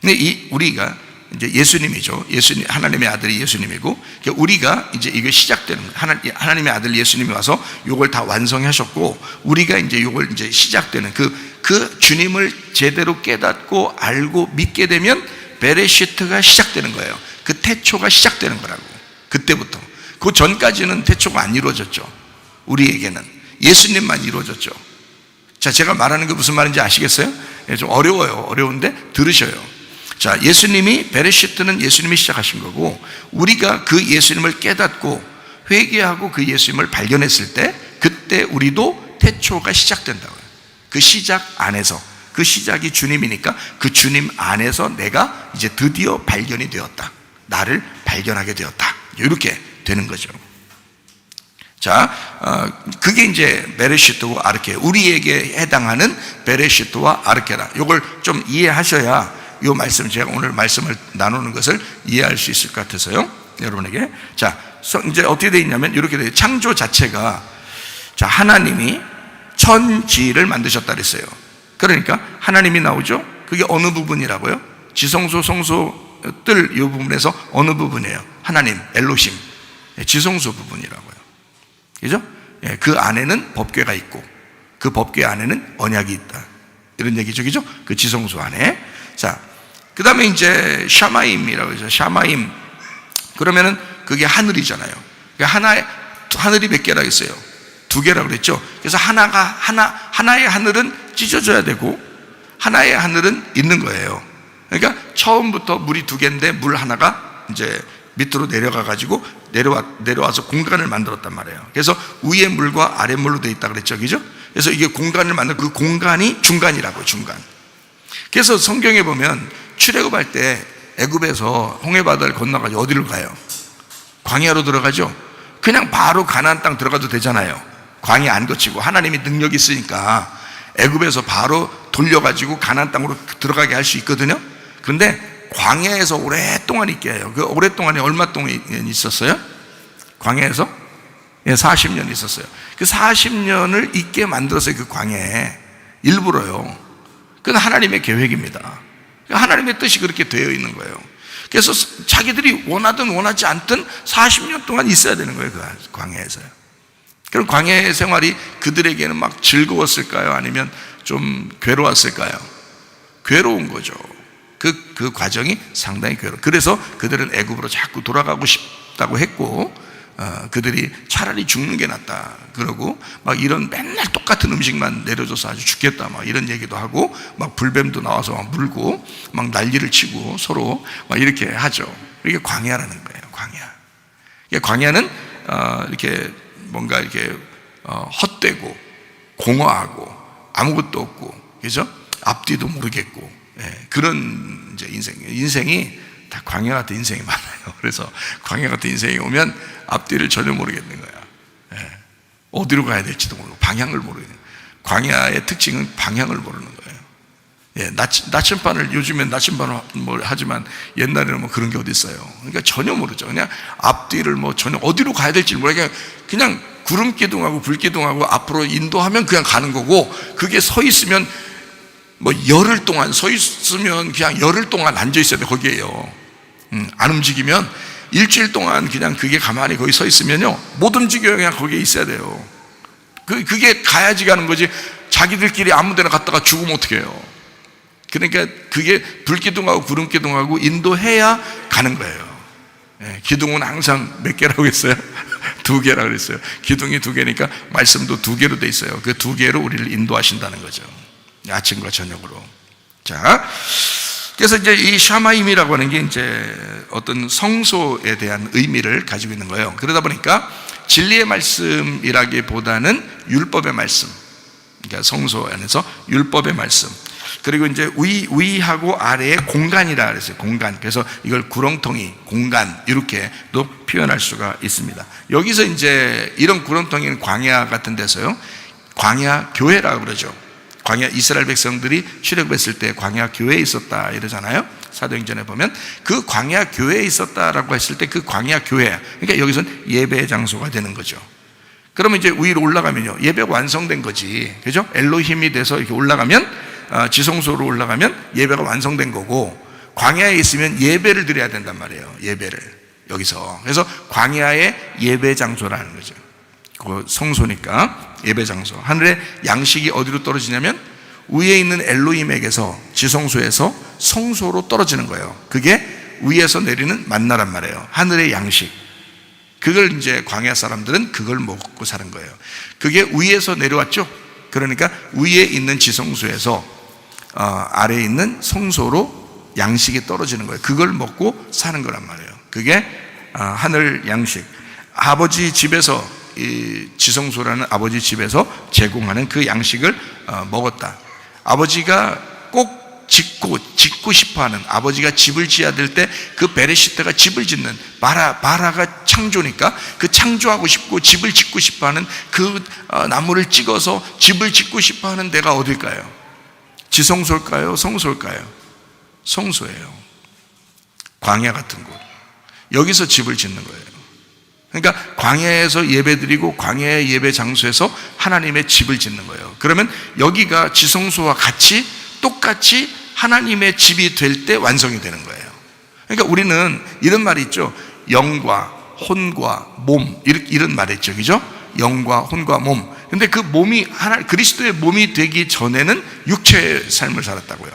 근데 우리가 이제 예수님이죠. 하나님의 아들이 예수님이고, 우리가 이제 이게 시작되는 거예요. 하나님의 아들 예수님이 와서 이걸 다 완성하셨고, 우리가 이제 이걸 이제 시작되는 그 주님을 제대로 깨닫고 알고 믿게 되면 베레시트가 시작되는 거예요. 그 태초가 시작되는 거라고. 그때부터. 그 전까지는 태초가 안 이루어졌죠. 우리에게는 예수님만 이루어졌죠. 자, 제가 말하는 게 무슨 말인지 아시겠어요? 좀 어려워요. 어려운데 들으셔요. 자, 베레시트는 예수님이 시작하신 거고, 우리가 그 예수님을 깨닫고 회개하고 그 예수님을 발견했을 때, 그때 우리도 태초가 시작된다고요. 그 시작 안에서, 그 시작이 주님이니까 그 주님 안에서 내가 이제 드디어 발견이 되었다. 나를 발견하게 되었다. 이렇게 되는 거죠. 자, 그게 이제 베레시트고 아르케, 우리에게 해당하는 베레시트와 아르케라. 이걸 좀 이해하셔야 이 말씀, 제가 오늘 말씀을 나누는 것을 이해할 수 있을 것 같아서요, 여러분에게. 자, 이제 어떻게 되어 있냐면 이렇게 돼요. 창조 자체가, 자, 하나님이 천지를 만드셨다 그랬어요. 그러니까 하나님이 나오죠. 그게 어느 부분이라고요? 지성소, 성소, 뜰, 이 부분에서 어느 부분이에요? 하나님, 엘로힘, 지성소 부분이라고요. 그죠? 그 안에는 법궤가 있고, 그 법궤 안에는 언약이 있다, 이런 얘기죠. 그죠? 그 지성소 안에. 자, 그 다음에 이제 샤마임이라고 해서, 샤마임, 그러면은 그게 하늘이잖아요. 그러니까 하늘이 몇 개라고 했어요? 2개라고 그랬죠. 그래서 하나의 하늘은 찢어져야 되고, 하나의 하늘은 있는 거예요. 그러니까 처음부터 물이 2개인데 물 하나가 이제 밑으로 내려가가지고 내려와서 공간을 만들었단 말이에요. 그래서 위에 물과 아래 물로 되어 있다 그랬죠. 그죠? 그래서 이게 공간을 만든, 그 공간이 중간이라고요. 중간. 그래서 성경에 보면 출애굽할 때 애굽에서 홍해바다를 건너가지고 어디로 가요? 광야로 들어가죠. 그냥 바로 가나안 땅 들어가도 되잖아요. 광야 안 거치고. 하나님이 능력이 있으니까 애굽에서 바로 돌려가지고 가나안 땅으로 들어가게 할 수 있거든요. 그런데 광야에서 오랫동안 있게 해요. 그 오랫동안에 얼마 동안 있었어요? 광야에서 40년 있었어요. 그 40년을 있게 만들었어요. 그 광야에 일부러요. 그건 하나님의 계획입니다. 하나님의 뜻이 그렇게 되어 있는 거예요. 그래서 자기들이 원하든 원하지 않든 40년 동안 있어야 되는 거예요. 그 광야에서요. 그럼 광야의 생활이 그들에게는 막 즐거웠을까요? 아니면 좀 괴로웠을까요? 괴로운 거죠. 그 과정이 상당히 괴로워. 그래서 그들은 애굽으로 자꾸 돌아가고 싶다고 했고, 그들이 차라리 죽는 게 낫다 그러고, 막 이런 맨날 똑같은 음식만 내려줘서 아주 죽겠다 막 이런 얘기도 하고, 막 불뱀도 나와서 막 물고 막 난리를 치고 서로 막 이렇게 하죠. 이게 광야라는 거예요. 광야. 광야는 이렇게 뭔가 이렇게 헛되고 공허하고 아무것도 없고, 그죠? 앞뒤도 모르겠고, 그런 이제 인생이 다 광야 같은 인생이 많아요. 그래서 광야 같은 인생이 오면 앞뒤를 전혀 모르겠는 거야. 어디로 가야 될지도 모르고 방향을 모르겠는 거예요. 광야의 특징은 방향을 모르는 거예요. 나침반을, 요즘엔 나침반을 뭐 하지만 옛날에는 뭐 그런 게 어디 있어요. 그러니까 전혀 모르죠. 그냥 앞뒤를 뭐 전혀 어디로 가야 될지 모르게 그냥 구름기둥하고 불기둥하고 앞으로 인도하면 그냥 가는 거고, 그게 서 있으면 뭐 열흘 동안 서 있으면 그냥 열흘 동안 앉아 있어야 돼. 거기에요. 안 움직이면 일주일 동안 그냥 그게 가만히 거기 서 있으면요 못 움직여요. 그냥 거기에 있어야 돼요. 그게 가야지 가는 거지. 자기들끼리 아무 데나 갔다가 죽으면 어떡해요. 그러니까 그게 불기둥하고 구름기둥하고 인도해야 가는 거예요. 기둥은 항상 몇 개라고 했어요? 2개라고 그랬어요. 기둥이 2개니까 말씀도 2개로 돼 있어요. 그 2개로 우리를 인도하신다는 거죠. 아침과 저녁으로. 자, 그래서 이제 이 샤마임이라고 하는 게 이제 어떤 성소에 대한 의미를 가지고 있는 거예요. 그러다 보니까 진리의 말씀이라기보다는 율법의 말씀, 그러니까 성소 안에서 율법의 말씀. 그리고 이제 위하고 아래의 공간이라 그랬어요. 공간. 그래서 이걸 구렁텅이, 공간 이렇게도 표현할 수가 있습니다. 여기서 이제 이런 구렁텅이는 광야 같은 데서요, 광야 교회라고 그러죠. 광야 이스라엘 백성들이 출애굽했을 때 광야 교회에 있었다 이러잖아요. 사도행전에 보면 그 광야 교회에 있었다라고 했을 때 그 광야 교회, 그러니까 여기서는 예배 장소가 되는 거죠. 그러면 이제 위로 올라가면요, 예배가 완성된 거지, 그죠? 엘로힘이 돼서 이렇게 올라가면, 지성소로 올라가면 예배가 완성된 거고, 광야에 있으면 예배를 드려야 된단 말이에요. 예배를 여기서. 그래서 광야의 예배 장소라는 거죠. 그 성소니까 예배 장소. 하늘의 양식이 어디로 떨어지냐면 위에 있는 엘로힘에게서, 지성소에서 성소로 떨어지는 거예요. 그게 위에서 내리는 만나란 말이에요. 하늘의 양식. 그걸 이제 광야 사람들은 그걸 먹고 사는 거예요. 그게 위에서 내려왔죠. 그러니까 위에 있는 지성소에서 아래에 있는 성소로 양식이 떨어지는 거예요. 그걸 먹고 사는 거란 말이에요. 그게 하늘 양식. 아버지 집에서, 이 지성소라는 아버지 집에서 제공하는 그 양식을 먹었다. 아버지가 꼭 짓고 싶어하는, 아버지가 집을 지어야 될 때 그 베레시트가 집을 짓는, 바라가 창조니까 그 창조하고 싶고 집을 짓고 싶어하는 그 나무를 찍어서 집을 짓고 싶어하는 데가 어딜까요? 지성소일까요? 성소일까요? 성소예요. 광야 같은 곳. 여기서 집을 짓는 거예요. 그러니까 광야에서 예배드리고 광야의 예배 장소에서 하나님의 집을 짓는 거예요. 그러면 여기가 지성소와 같이 똑같이 하나님의 집이 될 때 완성이 되는 거예요. 그러니까 우리는 이런 말이 있죠. 영과 혼과 몸, 이런 말이 있죠. 그죠? 영과 혼과 몸. 근데 그 몸이 그리스도의 몸이 되기 전에는 육체의 삶을 살았다고요.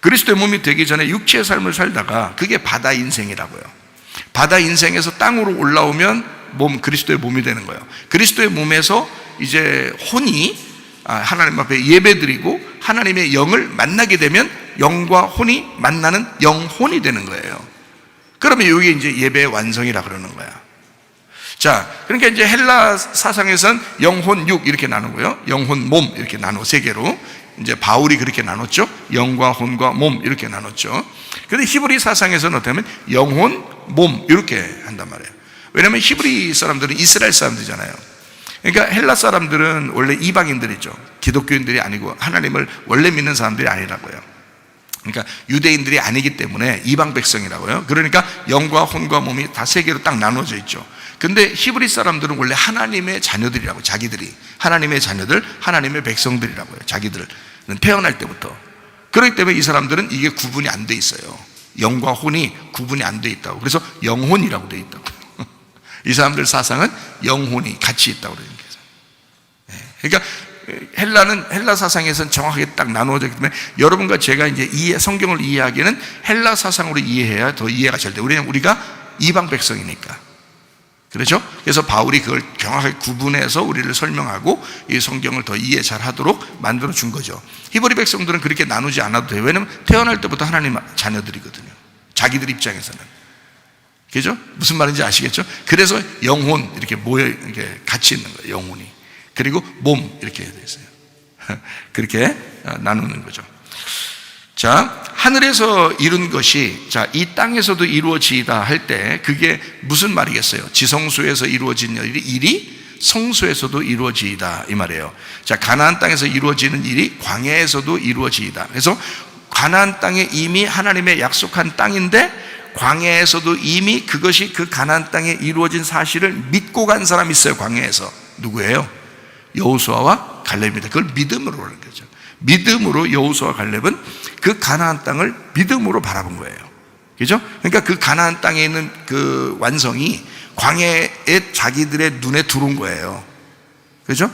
그리스도의 몸이 되기 전에 육체의 삶을 살다가 그게 바다 인생이라고요. 바다 인생에서 땅으로 올라오면 그리스도의 몸이 되는 거예요. 그리스도의 몸에서 이제 혼이 하나님 앞에 예배드리고 하나님의 영을 만나게 되면 영과 혼이 만나는 영혼이 되는 거예요. 그러면 이게 이제 예배의 완성이라 그러는 거야. 자, 그러니까 이제 헬라 사상에서는 영혼 육 이렇게 나누고요, 영혼 몸 이렇게 나누고 세 개로 이제 바울이 그렇게 나눴죠. 영과 혼과 몸 이렇게 나눴죠. 그런데 히브리 사상에서는 어떻게 하면 영혼, 몸 이렇게 한단 말이에요. 왜냐하면 히브리 사람들은 이스라엘 사람들이잖아요. 그러니까 헬라 사람들은 원래 이방인들이죠. 기독교인들이 아니고 하나님을 원래 믿는 사람들이 아니라고요. 그러니까 유대인들이 아니기 때문에 이방 백성이라고요. 그러니까 영과 혼과 몸이 다 세 개로 딱 나눠져 있죠. 근데 히브리 사람들은 원래 하나님의 자녀들이라고, 자기들이 하나님의 자녀들, 하나님의 백성들이라고요. 자기들은 태어날 때부터. 그렇기 때문에 이 사람들은 이게 구분이 안 돼 있어요. 영과 혼이 구분이 안 돼 있다고. 그래서 영혼이라고 돼 있다고. 이 사람들 사상은 영혼이 같이 있다고 그러는 거예요. 그러니까 헬라 사상에서는 정확하게 딱 나누어졌기 때문에 여러분과 제가 이제 성경을 이해하기에는 헬라 사상으로 이해해야 더 이해가 잘 돼요. 왜냐하면 우리가 이방 백성이니까. 그렇죠? 그래서 바울이 그걸 정확하게 구분해서 우리를 설명하고 이 성경을 더 이해 잘 하도록 만들어 준 거죠. 히브리 백성들은 그렇게 나누지 않아도 돼요. 왜냐하면 태어날 때부터 하나님 자녀들이거든요. 자기들 입장에서는. 그죠? 무슨 말인지 아시겠죠? 그래서 영혼 이렇게 이렇게 같이 있는 거예요. 영혼이. 그리고 몸 이렇게 되어 있어요. 그렇게 나누는 거죠. 자, 하늘에서 이룬 것이 이 땅에서도 이루어지다 할 때 그게 무슨 말이겠어요? 지성소에서 이루어진 일이 성소에서도 이루어지이다 이 말이에요. 자, 가나안 땅에서 이루어지는 일이 광야에서도 이루어지이다. 그래서 가나안 땅에 이미 하나님의 약속한 땅인데 광야에서도 이미 그것이 그 가나안 땅에 이루어진 사실을 믿고 간 사람이 있어요. 광야에서. 누구예요? 여호수아와 갈렙입니다. 그걸 믿음으로 하는 거죠. 믿음으로 여호수아와 갈렙은 그 가나안 땅을 믿음으로 바라본 거예요. 그죠? 그러니까 그 가나안 땅에 있는 그 완성이 광야에 자기들의 눈에 들어온 거예요. 그죠?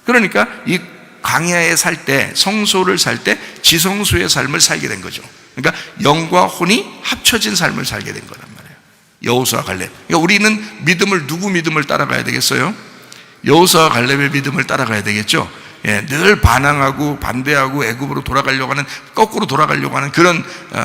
그러니까 이 광야에 살 때, 성소를 살 때 지성소의 삶을 살게 된 거죠. 그러니까 영과 혼이 합쳐진 삶을 살게 된 거란 말이에요. 여호수아 갈렙. 그러니까 우리는 누구 믿음을 따라가야 되겠어요? 여호수아와 갈렙의 믿음을 따라가야 되겠죠. 늘 반항하고 반대하고 애굽으로 돌아가려고 하는, 거꾸로 돌아가려고 하는 그런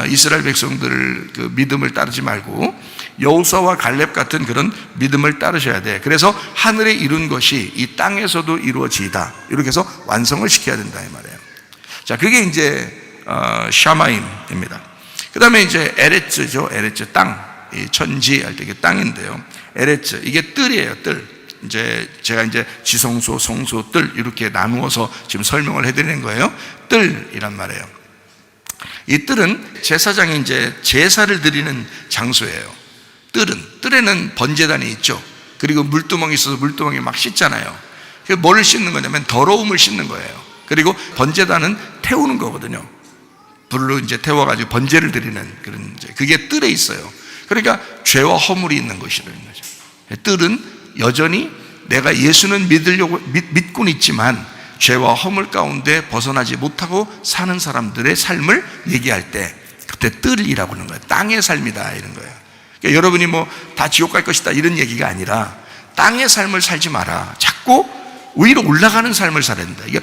이스라엘 백성들 그 믿음을 따르지 말고 여호수아와 갈렙 같은 그런 믿음을 따르셔야 돼. 그래서 하늘에 이룬 것이 이 땅에서도 이루어지이다. 이렇게 해서 완성을 시켜야 된다 이 말이에요. 자, 그게 이제 샤마임입니다. 그 다음에 이제 에레츠죠. 에레츠, 땅. 이 천지 할 때 이게 땅인데요. 에레츠, 이게 뜰이에요, 뜰. 이제 제가 이제 지성소, 성소, 뜰 이렇게 나누어서 지금 설명을 해드리는 거예요. 뜰이란 말이에요. 이 뜰은 제사장이 이제 제사를 드리는 장소예요. 뜰에는 번제단이 있죠. 그리고 물두멍이 있어서 물두멍이 막 씻잖아요. 뭘 씻는 거냐면 더러움을 씻는 거예요. 그리고 번제단은 태우는 거거든요. 불로 이제 태워가지고 번제를 드리는 그런, 그게 뜰에 있어요. 그러니까 죄와 허물이 있는 것이라는 거죠. 뜰은 여전히 내가 예수는 믿고는 있지만 죄와 허물 가운데 벗어나지 못하고 사는 사람들의 삶을 얘기할 때 그때 뜰이라고 하는 거예요. 땅의 삶이다 이런 거예요. 그러니까 여러분이 뭐 다 지옥 갈 것이다 이런 얘기가 아니라 땅의 삶을 살지 마라. 자꾸 위로 올라가는 삶을 살아야 된다. 이게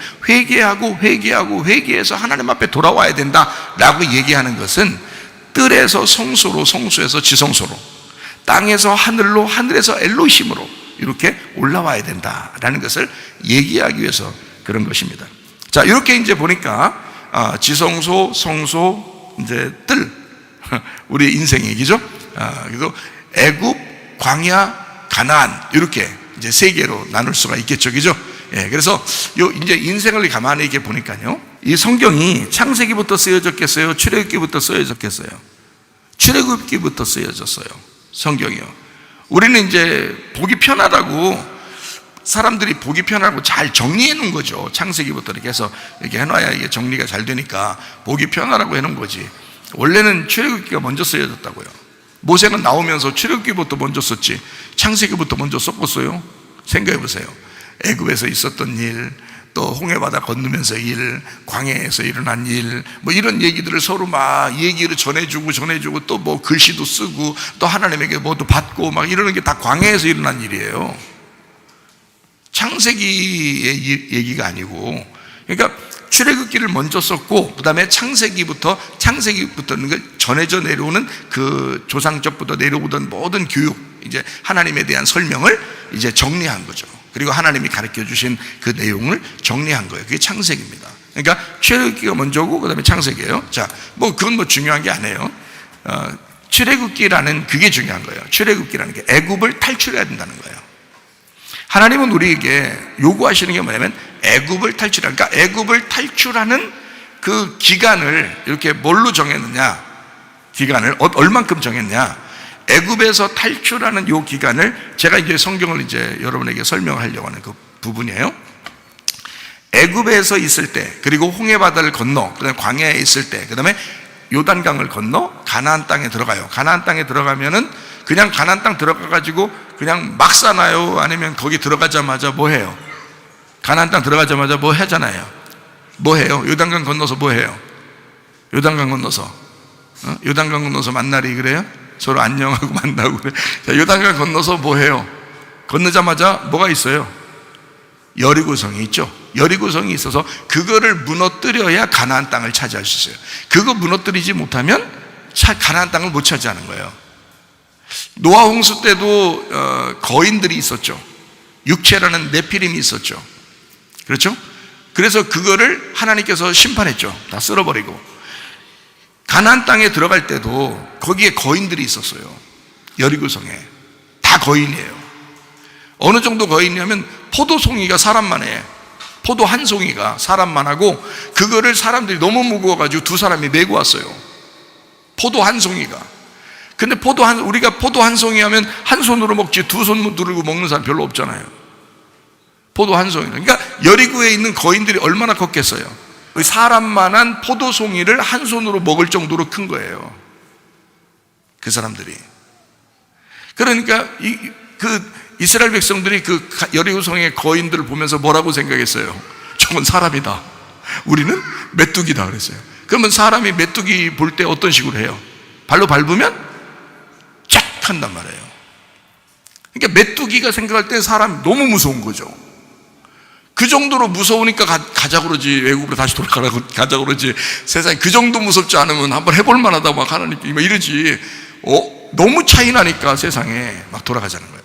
회개해서 하나님 앞에 돌아와야 된다라고 얘기하는 것은 뜰에서 성소로, 성소에서 지성소로, 땅에서 하늘로, 하늘에서 엘로힘으로 이렇게 올라와야 된다라는 것을 얘기하기 위해서 그런 것입니다. 자, 이렇게 이제 보니까 지성소, 성소, 이제 뜰, 우리 인생 얘기죠. 그래서 애굽, 광야, 가나안 이렇게 이제 세 개로 나눌 수가 있겠죠, 그죠? 예, 그래서 이제 인생을 가만히 이렇게 보니까요, 이 성경이 창세기부터 쓰여졌겠어요? 출애굽기부터 쓰여졌겠어요? 출애굽기부터 쓰여졌어요, 성경이요. 우리는 이제 보기 편하다고, 사람들이 보기 편하고 잘 정리해 놓은 거죠. 창세기부터 이렇게 해서 이렇게 해놔야 이게 정리가 잘 되니까 보기 편하라고 해놓은 거지. 원래는 출애굽기가 먼저 쓰여졌다고요. 모세는 나오면서 출애굽기부터 먼저 썼지 창세기부터 먼저 썼겠어요? 생각해 보세요. 애굽에서 있었던 일, 또 홍해바다 건너면서 일, 광야에서 일어난 일, 뭐 이런 얘기들을 서로 막 얘기를 전해주고 또 뭐 글씨도 쓰고 또 하나님에게 뭐도 받고 막 이러는 게 다 광야에서 일어난 일이에요. 창세기의 얘기가 아니고, 그러니까 출애굽기를 먼저 썼고 그 다음에 창세기부터는 전해져 내려오는 그 조상적부터 내려오던 모든 교육, 이제 하나님에 대한 설명을 이제 정리한 거죠. 그리고 하나님이 가르쳐 주신 그 내용을 정리한 거예요. 그게 창세기입니다. 그러니까 출애굽기가 먼저고 그 다음에 창세기예요. 자, 뭐 그건 뭐 중요한 게 아니에요. 출애굽기라는 그게 중요한 거예요. 출애굽기라는 게 애굽을 탈출해야 된다는 거예요. 하나님은 우리에게 요구하시는 게 뭐냐면 애굽을 탈출하는, 그러니까 애굽을 탈출하는 그 기간을 이렇게 뭘로 정했느냐, 기간을 얼만큼 정했냐, 애굽에서 탈출하는 요 기간을 제가 이제 성경을 이제 여러분에게 설명하려고 하는 그 부분이에요. 애굽에서 있을 때, 그리고 홍해바다를 건너, 그다음에 광야에 있을 때, 그다음에 요단강을 건너 가나안 땅에 들어가요. 가나안 땅에 들어가면은 그냥 가나안 땅 들어가가지고 그냥 막 사나요? 아니면 거기 들어가자마자 뭐 해요? 가나안 땅 들어가자마자 뭐 하잖아요. 뭐 해요? 요단강 건너서 뭐 해요? 요단강 건너서 요단강 건너서 만나리 그래요? 서로 안녕하고 만나고 그래. 자, 요단강 건너서 뭐 해요? 건너자마자 뭐가 있어요? 여리고성이 있죠. 여리고성이 있어서 그거를 무너뜨려야 가나안 땅을 차지할 수 있어요. 그거 무너뜨리지 못하면 가나안 땅을 못 차지하는 거예요. 노아 홍수 때도 거인들이 있었죠. 육체라는 네피림이 있었죠. 그렇죠? 그래서 그거를 하나님께서 심판했죠. 다 쓸어버리고. 가나안 땅에 들어갈 때도 거기에 거인들이 있었어요. 여리고성에 다 거인이에요. 어느 정도 거인이냐면 포도송이가 사람만 해. 포도 한 송이가 사람만 하고, 그거를 사람들이 너무 무거워가지고 두 사람이 메고 왔어요. 포도 한 송이가. 근데 우리가 포도 한 송이 하면 한 손으로 먹지 두 손 들고 먹는 사람 별로 없잖아요. 포도 한 송이. 그러니까 여리고에 있는 거인들이 얼마나 컸겠어요. 사람만한 포도송이를 한 손으로 먹을 정도로 큰 거예요, 그 사람들이. 그러니까 이스라엘 백성들이 그 여리고성의 거인들을 보면서 뭐라고 생각했어요? 저건 사람이다. 우리는 메뚜기다 그랬어요. 그러면 사람이 메뚜기 볼 때 어떤 식으로 해요? 발로 밟으면 쫙 한단 말이에요. 그러니까 메뚜기가 생각할 때 사람이 너무 무서운 거죠. 그 정도로 무서우니까 가자 그러지, 외국으로 다시 가자 그러지. 세상에 그 정도 무섭지 않으면 한번 해볼 만하다고 막 하나님께 막 이러지. 너무 차이 나니까 세상에 막 돌아가자는 거예요.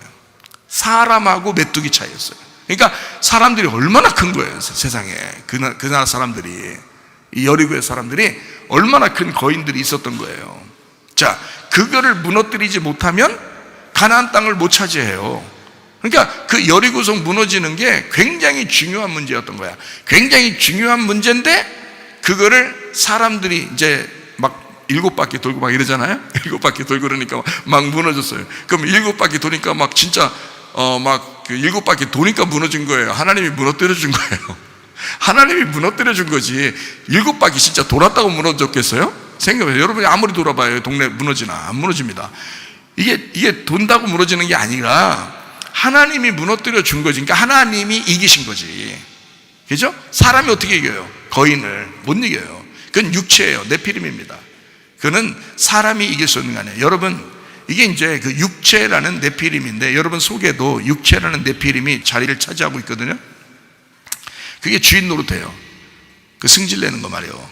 사람하고 메뚜기 차이였어요. 그러니까 사람들이 얼마나 큰 거예요, 세상에. 그 나라 사람들이. 이 여리고의 사람들이 얼마나 큰 거인들이 있었던 거예요. 자, 그거를 무너뜨리지 못하면 가나안 땅을 못 차지해요. 그러니까 그 여리고성 무너지는 게 굉장히 중요한 문제였던 거야. 굉장히 중요한 문제인데 그거를 사람들이 이제 막 7바퀴 돌고 막 이러잖아요. 7바퀴 돌고 그러니까 막 무너졌어요. 그럼 7바퀴 도니까 막 진짜 막 그 7바퀴 도니까 무너진 거예요. 하나님이 무너뜨려 준 거예요. 하나님이 무너뜨려 준 거지. 7바퀴 진짜 돌았다고 무너졌겠어요? 생각해요. 여러분이 아무리 돌아봐요. 동네 무너지나? 안 무너집니다. 이게 돈다고 무너지는 게 아니라 하나님이 무너뜨려 준 거지. 그러니까 하나님이 이기신 거지. 그죠? 사람이 어떻게 이겨요? 거인을 못 이겨요. 그건 육체예요. 네피림입니다. 그는 사람이 이길 수 없는 거 아니에요. 여러분, 이게 이제 그 육체라는 네피림인데 여러분 속에도 육체라는 네피림이 자리를 차지하고 있거든요. 그게 주인 노릇해요. 그 승질내는 거 말이에요.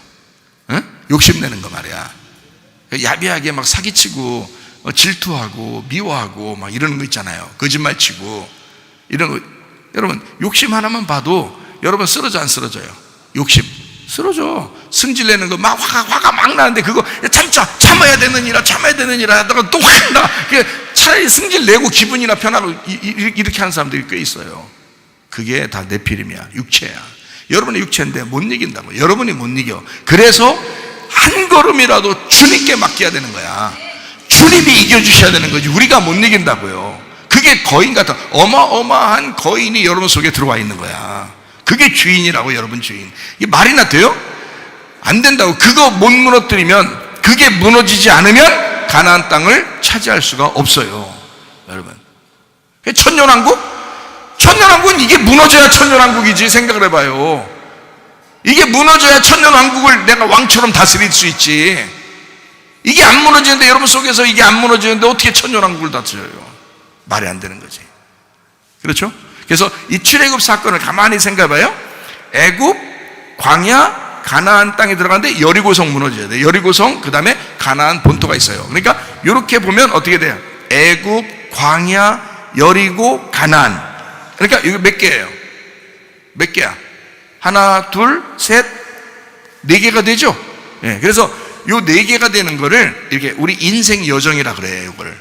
응? 욕심내는 거 말이야. 야비하게 막 사기치고 질투하고 미워하고 막 이러는 거 있잖아요. 거짓말치고 이런 거. 여러분 욕심 하나만 봐도 여러분 쓰러져 안 쓰러져요? 욕심 쓰러져. 승질내는 거 막 화가 막 나는데 그거 참아야 되느니라 하다가 또 화가 나. 차라리 승질내고 기분이나 편하고 이렇게 하는 사람들이 꽤 있어요. 그게 다 네피림이야. 육체야. 여러분의 육체인데 못 이긴다고. 여러분이 못 이겨. 그래서 한 걸음이라도 주님께 맡겨야 되는 거야. 주님이 이겨주셔야 되는 거지. 우리가 못 이긴다고요. 그게 거인 같은 어마어마한 거인이 여러분 속에 들어와 있는 거야. 그게 주인이라고. 여러분 주인. 이게 말이나 돼요? 안 된다고. 그거 못 무너뜨리면, 그게 무너지지 않으면 가나안 땅을 차지할 수가 없어요. 여러분, 천년왕국? 천년왕국은 이게 무너져야 천년왕국이지. 생각을 해봐요. 이게 무너져야 천년왕국을 내가 왕처럼 다스릴 수 있지. 이게 안 무너지는데, 여러분 속에서 이게 안 무너지는데 어떻게 천년왕국을 다스려요? 말이 안 되는 거지. 그렇죠? 그래서 이 출애굽 사건을 가만히 생각해봐요. 애굽, 광야, 가나안 땅에 들어가는데 여리고성 무너져야 돼. 여리고성, 그 다음에 가나안 본토가 있어요. 그러니까 이렇게 보면 어떻게 돼요? 애굽, 광야, 여리고, 가나안. 그러니까 이거 몇 개예요? 몇 개야? 하나, 둘, 셋, 네 개가 되죠? 예, 그래서 요 네 개가 되는 거를 이렇게 우리 인생 여정이라 그래요. 이거를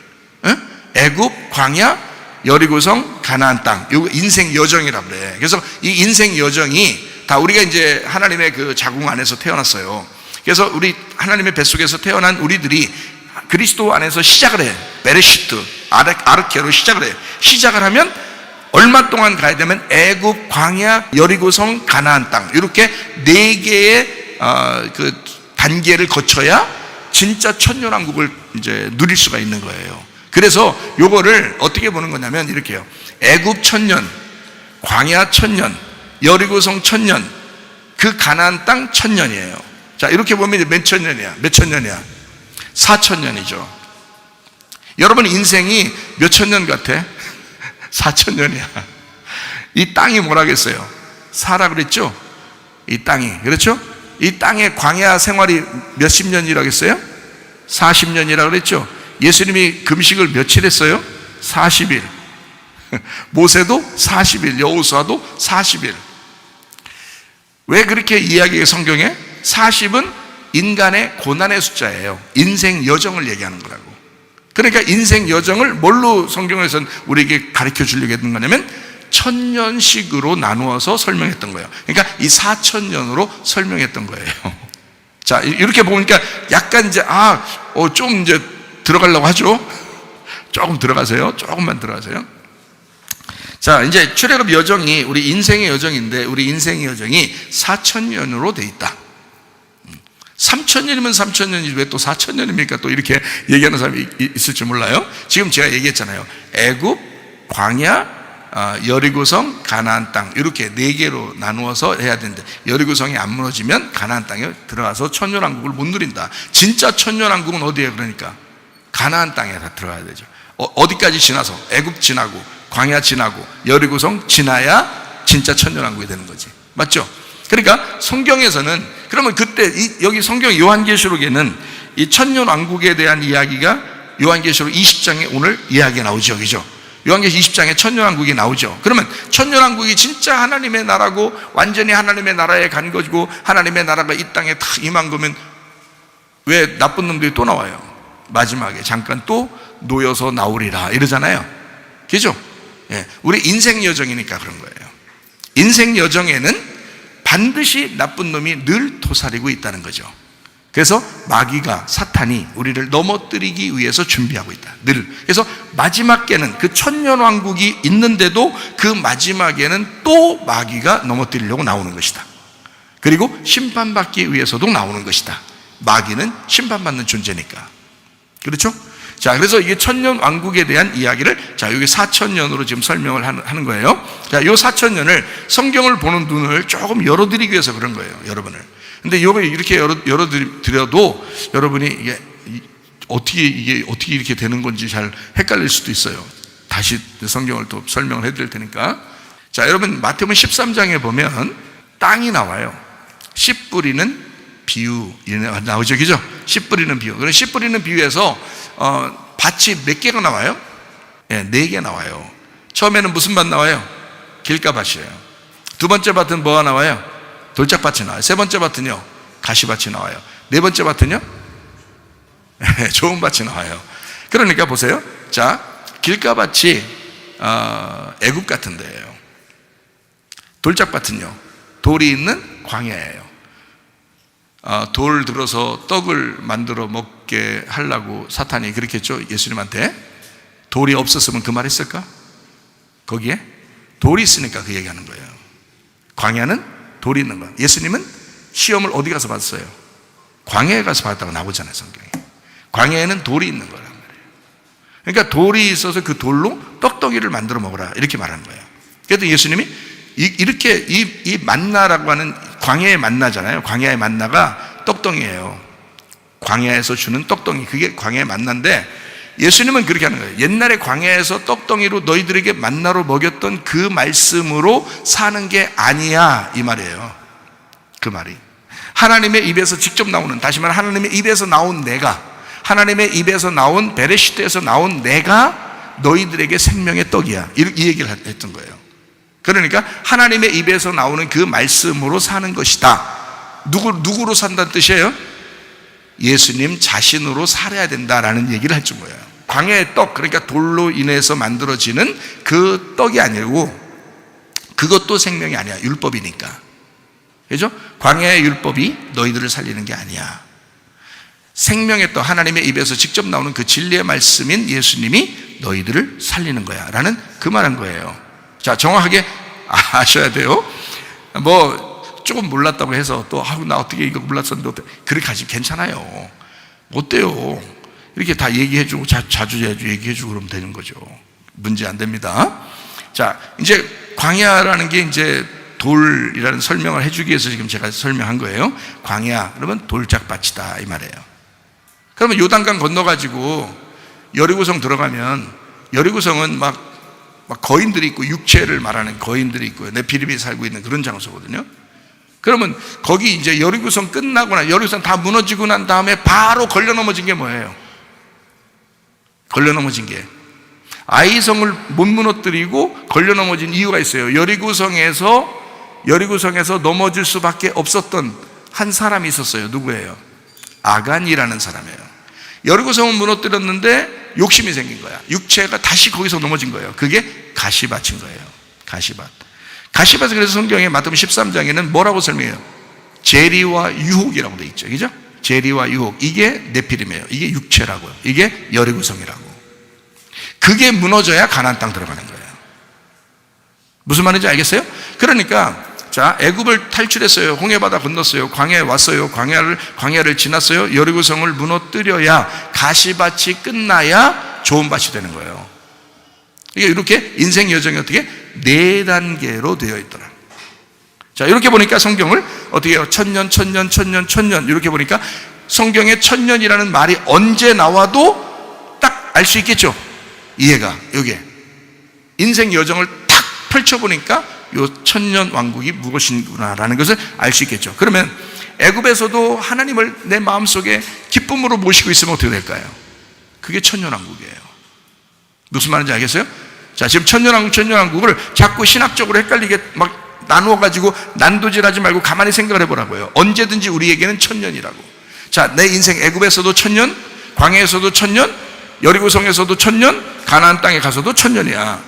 애굽, 광야, 여리고성, 가나안 땅, 이거 인생 여정이라 그래. 그래서 이 인생 여정이 다 우리가 이제 하나님의 그 자궁 안에서 태어났어요. 그래서 우리 하나님의 뱃속에서 태어난 우리들이 그리스도 안에서 시작을 해. 베레시트, 아르케로 시작을 해. 시작을 하면 얼마 동안 가야 되면 애굽, 광야, 여리고성, 가나안 땅, 이렇게 네 개의 그 단계를 거쳐야 진짜 천년왕국을 이제 누릴 수가 있는 거예요. 그래서 요거를 어떻게 보는 거냐면 이렇게요. 애굽 천년, 광야 천년, 여리고성 천년, 그 가나안 땅 천년이에요. 자, 이렇게 보면 몇 천년이야? 몇 천년이야? 4천년이죠. 여러분 인생이 몇 천년 같아? 4천년이야. 이 땅이 뭐라겠어요? 사라 그랬죠? 이 땅이. 그렇죠? 이 땅의 광야 생활이 몇십 년이라고 했어요? 40년이라고 그랬죠? 예수님이 금식을 며칠 했어요? 40일. 모세도 40일, 여호수아도 40일. 왜 그렇게 이야기해? 성경에 40은 인간의 고난의 숫자예요. 인생 여정을 얘기하는 거라고. 그러니까 인생 여정을 뭘로 성경에서는 우리에게 가르쳐 주려고 했던 거냐면 천년식으로 나누어서 설명했던 거예요. 그러니까 이 4천년으로 설명했던 거예요. 자, 이렇게 보니까 약간 이제 좀 이제 들어가려고 하죠. 조금 들어가세요. 조금만 들어가세요. 자, 이제 출애굽 여정이 우리 인생의 여정인데, 우리 인생의 여정이 4천년으로 돼 있다. 3천년이면 3천년이지 왜 또 4천년입니까? 또 이렇게 얘기하는 사람이 있을지 몰라요. 지금 제가 얘기했잖아요. 애굽, 광야, 여리고성, 가나안 땅, 이렇게 네 개로 나누어서 해야 되는데, 여리고성이 안 무너지면 가나안 땅에 들어가서 천년왕국을 못 누린다. 진짜 천년왕국은 어디에? 그러니까 가나안 땅에 다 들어가야 되죠. 어디까지 지나서? 애굽 지나고, 광야 지나고, 여리고성 지나야 진짜 천년왕국이 되는 거지. 맞죠? 그러니까 성경에서는, 그러면 그때 여기 성경 요한계시록에는 이 천년왕국에 대한 이야기가 요한계시록 20장에 오늘 이야기가 나오죠. 그죠? 요한계시록 20장에 천년왕국이 나오죠. 그러면 천년왕국이 진짜 하나님의 나라고 완전히 하나님의 나라에 간 것이고 하나님의 나라가 이 땅에 다 임한 거면 왜 나쁜 놈들이 또 나와요? 마지막에 잠깐 또 놓여서 나오리라 이러잖아요. 그죠? 예, 우리 인생 여정이니까 그런 거예요. 인생 여정에는 반드시 나쁜 놈이 늘 도사리고 있다는 거죠. 그래서 마귀가, 사탄이 우리를 넘어뜨리기 위해서 준비하고 있다. 늘. 그래서 마지막에는 그 천년왕국이 있는데도 그 마지막에는 또 마귀가 넘어뜨리려고 나오는 것이다. 그리고 심판받기 위해서도 나오는 것이다. 마귀는 심판받는 존재니까. 그렇죠? 자, 그래서 이게 천년왕국에 대한 이야기를, 자, 여기 4천년으로 지금 설명을 하는 거예요. 자, 요 4천년을 성경을 보는 눈을 조금 열어드리기 위해서 그런 거예요, 여러분을. 근데 이거 이렇게 열어드려도 여러분이 이게 어떻게 이렇게 되는 건지 잘 헷갈릴 수도 있어요. 다시 성경을 또 설명을 해드릴 테니까. 자, 여러분 마태복음 13장에 보면 땅이 나와요. 씨 뿌리는 비유 나오죠, 그죠? 씨 뿌리는 비유. 그럼 씨 뿌리는 비유에서 밭이 몇 개가 나와요? 네, 4개 나와요. 처음에는 무슨 밭 나와요? 길가밭이에요. 두 번째 밭은 뭐가 나와요? 돌짝밭이 나와요. 세 번째 밭은요, 가시밭이 나와요. 네 번째 밭은요, 좋은 밭이 나와요. 그러니까 보세요. 자, 길가밭이 애굽 같은 데예요. 돌짝밭은요, 돌이 있는 광야예요. 돌 들어서 떡을 만들어 먹게 하려고 사탄이 그렇게 했죠, 예수님한테. 돌이 없었으면 그 말 했을까? 거기에 돌이 있으니까 그 얘기하는 거예요. 광야는 돌이 있는 거예요. 예수님은 시험을 어디 가서 받았어요? 광야에 가서 받았다고 나오잖아요, 성경에. 광야에는 돌이 있는 거란 말이에요. 그러니까 돌이 있어서 그 돌로 떡덩이를 만들어 먹으라 이렇게 말하는 거예요. 그래도 예수님이 이렇게 이 만나라고 하는 광야의 만나잖아요. 광야의 만나가 떡덩이에요. 광야에서 주는 떡덩이, 그게 광야의 만나인데 예수님은 그렇게 하는 거예요. 옛날에 광야에서 떡덩이로 너희들에게 만나로 먹였던 그 말씀으로 사는 게 아니야, 이 말이에요. 그 말이 하나님의 입에서 직접 나오는, 다시 말해 하나님의 입에서 나온 내가, 하나님의 입에서 나온 베레시트에서 나온 내가 너희들에게 생명의 떡이야, 이 얘기를 했던 거예요. 그러니까 하나님의 입에서 나오는 그 말씀으로 사는 것이다. 누구로 산다는 뜻이에요? 예수님 자신으로 살아야 된다라는 얘기를 해준 거예요. 광야의 떡, 그러니까 돌로 인해서 만들어지는 그 떡이 아니고 그것도 생명이 아니야. 율법이니까. 그죠? 광야의 율법이 너희들을 살리는 게 아니야. 생명의 떡, 하나님의 입에서 직접 나오는 그 진리의 말씀인 예수님이 너희들을 살리는 거야 라는 그 말한 거예요. 자, 정확하게 아셔야 돼요. 뭐 조금 몰랐다고 해서 또 나 어떻게 이거 몰랐었는데 그렇게 하시면 괜찮아요. 어때요? 이렇게 다 얘기해주고 자주 얘기해주고 그러면 되는 거죠. 문제 안 됩니다. 자, 이제 광야라는 게 이제 돌이라는 설명을 해주기 위해서 지금 제가 설명한 거예요. 광야 그러면 돌짝밭이다 이 말이에요. 그러면 요단강 건너가지고 여리고성 들어가면 여리고성은 막 거인들이 있고 육체를 말하는 거인들이 있고요. 네피림이 살고 있는 그런 장소거든요. 그러면 거기 이제 여리고성 끝나거나 여리고성 다 무너지고 난 다음에 바로 걸려 넘어진 게 뭐예요? 걸려 넘어진 게 아이성을 못 무너뜨리고 걸려 넘어진 이유가 있어요. 여리고성에서 넘어질 수밖에 없었던 한 사람이 있었어요. 누구예요? 아간이라는 사람이에요. 여리고성은 무너뜨렸는데 욕심이 생긴 거야. 육체가 다시 거기서 넘어진 거예요. 그게 가시밭인 거예요. 가시밭은 그래서 성경에 마태복음 13장에는 뭐라고 설명해요? 재리와 유혹이라고 되어 있죠. 그죠? 재리와 유혹, 이게 네피림이에요. 이게 육체라고요. 이게 여리고성이라고. 그게 무너져야 가나안 땅 들어가는 거예요. 무슨 말인지 알겠어요? 그러니까 자, 애굽을 탈출했어요. 홍해바다 건넜어요. 광야에 왔어요. 광야를 지났어요. 여리고성을 무너뜨려야 가시밭이 끝나야 좋은 밭이 되는 거예요. 이게 이렇게 인생 여정이 어떻게 4단계로 되어 있더라. 자, 이렇게 보니까 성경을 어떻게 해요? 천년 이렇게 보니까 성경에 천년이라는 말이 언제 나와도 딱 알 수 있겠죠. 이해가 요게 인생 여정을 탁 펼쳐보니까 요 천년 왕국이 무엇인구나라는 것을 알 수 있겠죠. 그러면 애굽에서도 하나님을 내 마음속에 기쁨으로 모시고 있으면 어떻게 될까요? 그게 천년 왕국이에요. 무슨 말인지 알겠어요? 자, 지금 천년왕국을 자꾸 신학적으로 헷갈리게 막 나누어가지고 난도질하지 말고 가만히 생각을 해보라고요. 언제든지 우리에게는 천년이라고. 자, 내 인생 애굽에서도 천년, 광야에서도 천년, 여리고성에서도 천년, 가나안 땅에 가서도 천년이야.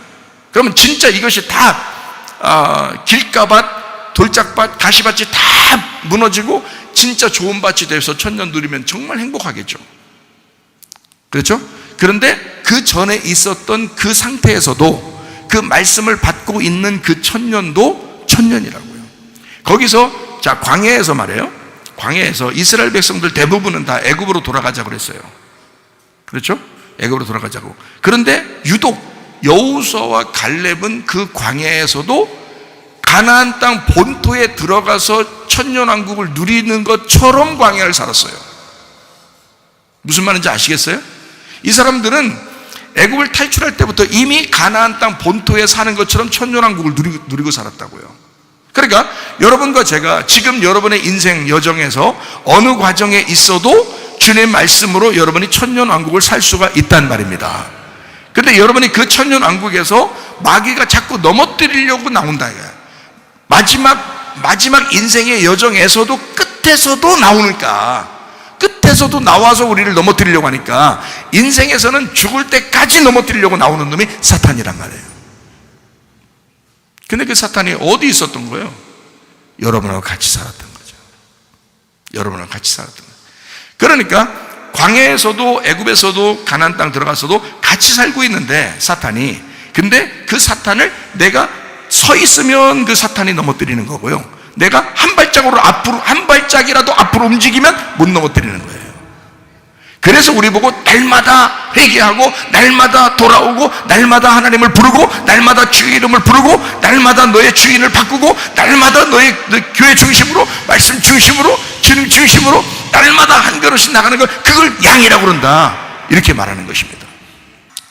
그러면 진짜 이것이 다 길가밭, 돌짝밭, 가시밭이 다 무너지고 진짜 좋은 밭이 돼서 천년 누리면 정말 행복하겠죠. 그렇죠? 그런데 그 전에 있었던 그 상태에서도 그 말씀을 받고 있는 그 천년도 천년이라고요. 거기서 자, 광야에서 말해요. 광야에서 이스라엘 백성들 대부분은 다 애굽으로 돌아가자고 그랬어요. 그렇죠? 애굽으로 돌아가자고. 그런데 유독 여호수아와 갈렙은 그 광야에서도 가나안 땅 본토에 들어가서 천년왕국을 누리는 것처럼 광야를 살았어요. 무슨 말인지 아시겠어요? 이 사람들은 애굽을 탈출할 때부터 이미 가나안 땅 본토에 사는 것처럼 천년왕국을 누리고 살았다고요. 그러니까 여러분과 제가 지금 여러분의 인생 여정에서 어느 과정에 있어도 주님의 말씀으로 여러분이 천년왕국을 살 수가 있단 말입니다. 그런데 여러분이 그 천년왕국에서 마귀가 자꾸 넘어뜨리려고 나온다 이거야. 마지막 인생의 여정에서도 끝에서도 나오니까, 끝에서도 나와서 우리를 넘어뜨리려고 하니까 인생에서는 죽을 때까지 넘어뜨리려고 나오는 놈이 사탄이란 말이에요. 근데 그 사탄이 어디 있었던 거예요? 여러분하고 같이 살았던 거죠. 여러분하고 같이 살았던 거예요. 그러니까 광야에서도 애굽에서도 가나안 땅 들어가서도 같이 살고 있는데 사탄이, 근데 그 사탄을 내가 서 있으면 그 사탄이 넘어뜨리는 거고요, 내가 한 발짝이라도 앞으로 움직이면 못 넘어뜨리는 거예요. 그래서 우리 보고 날마다 회개하고 날마다 돌아오고 날마다 하나님을 부르고 날마다 주의 이름을 부르고 날마다 너의 주인을 바꾸고 날마다 너의 교회 중심으로, 말씀 중심으로, 주님 중심으로 날마다 한 걸음씩 나가는 걸, 그걸 양이라고 그런다, 이렇게 말하는 것입니다.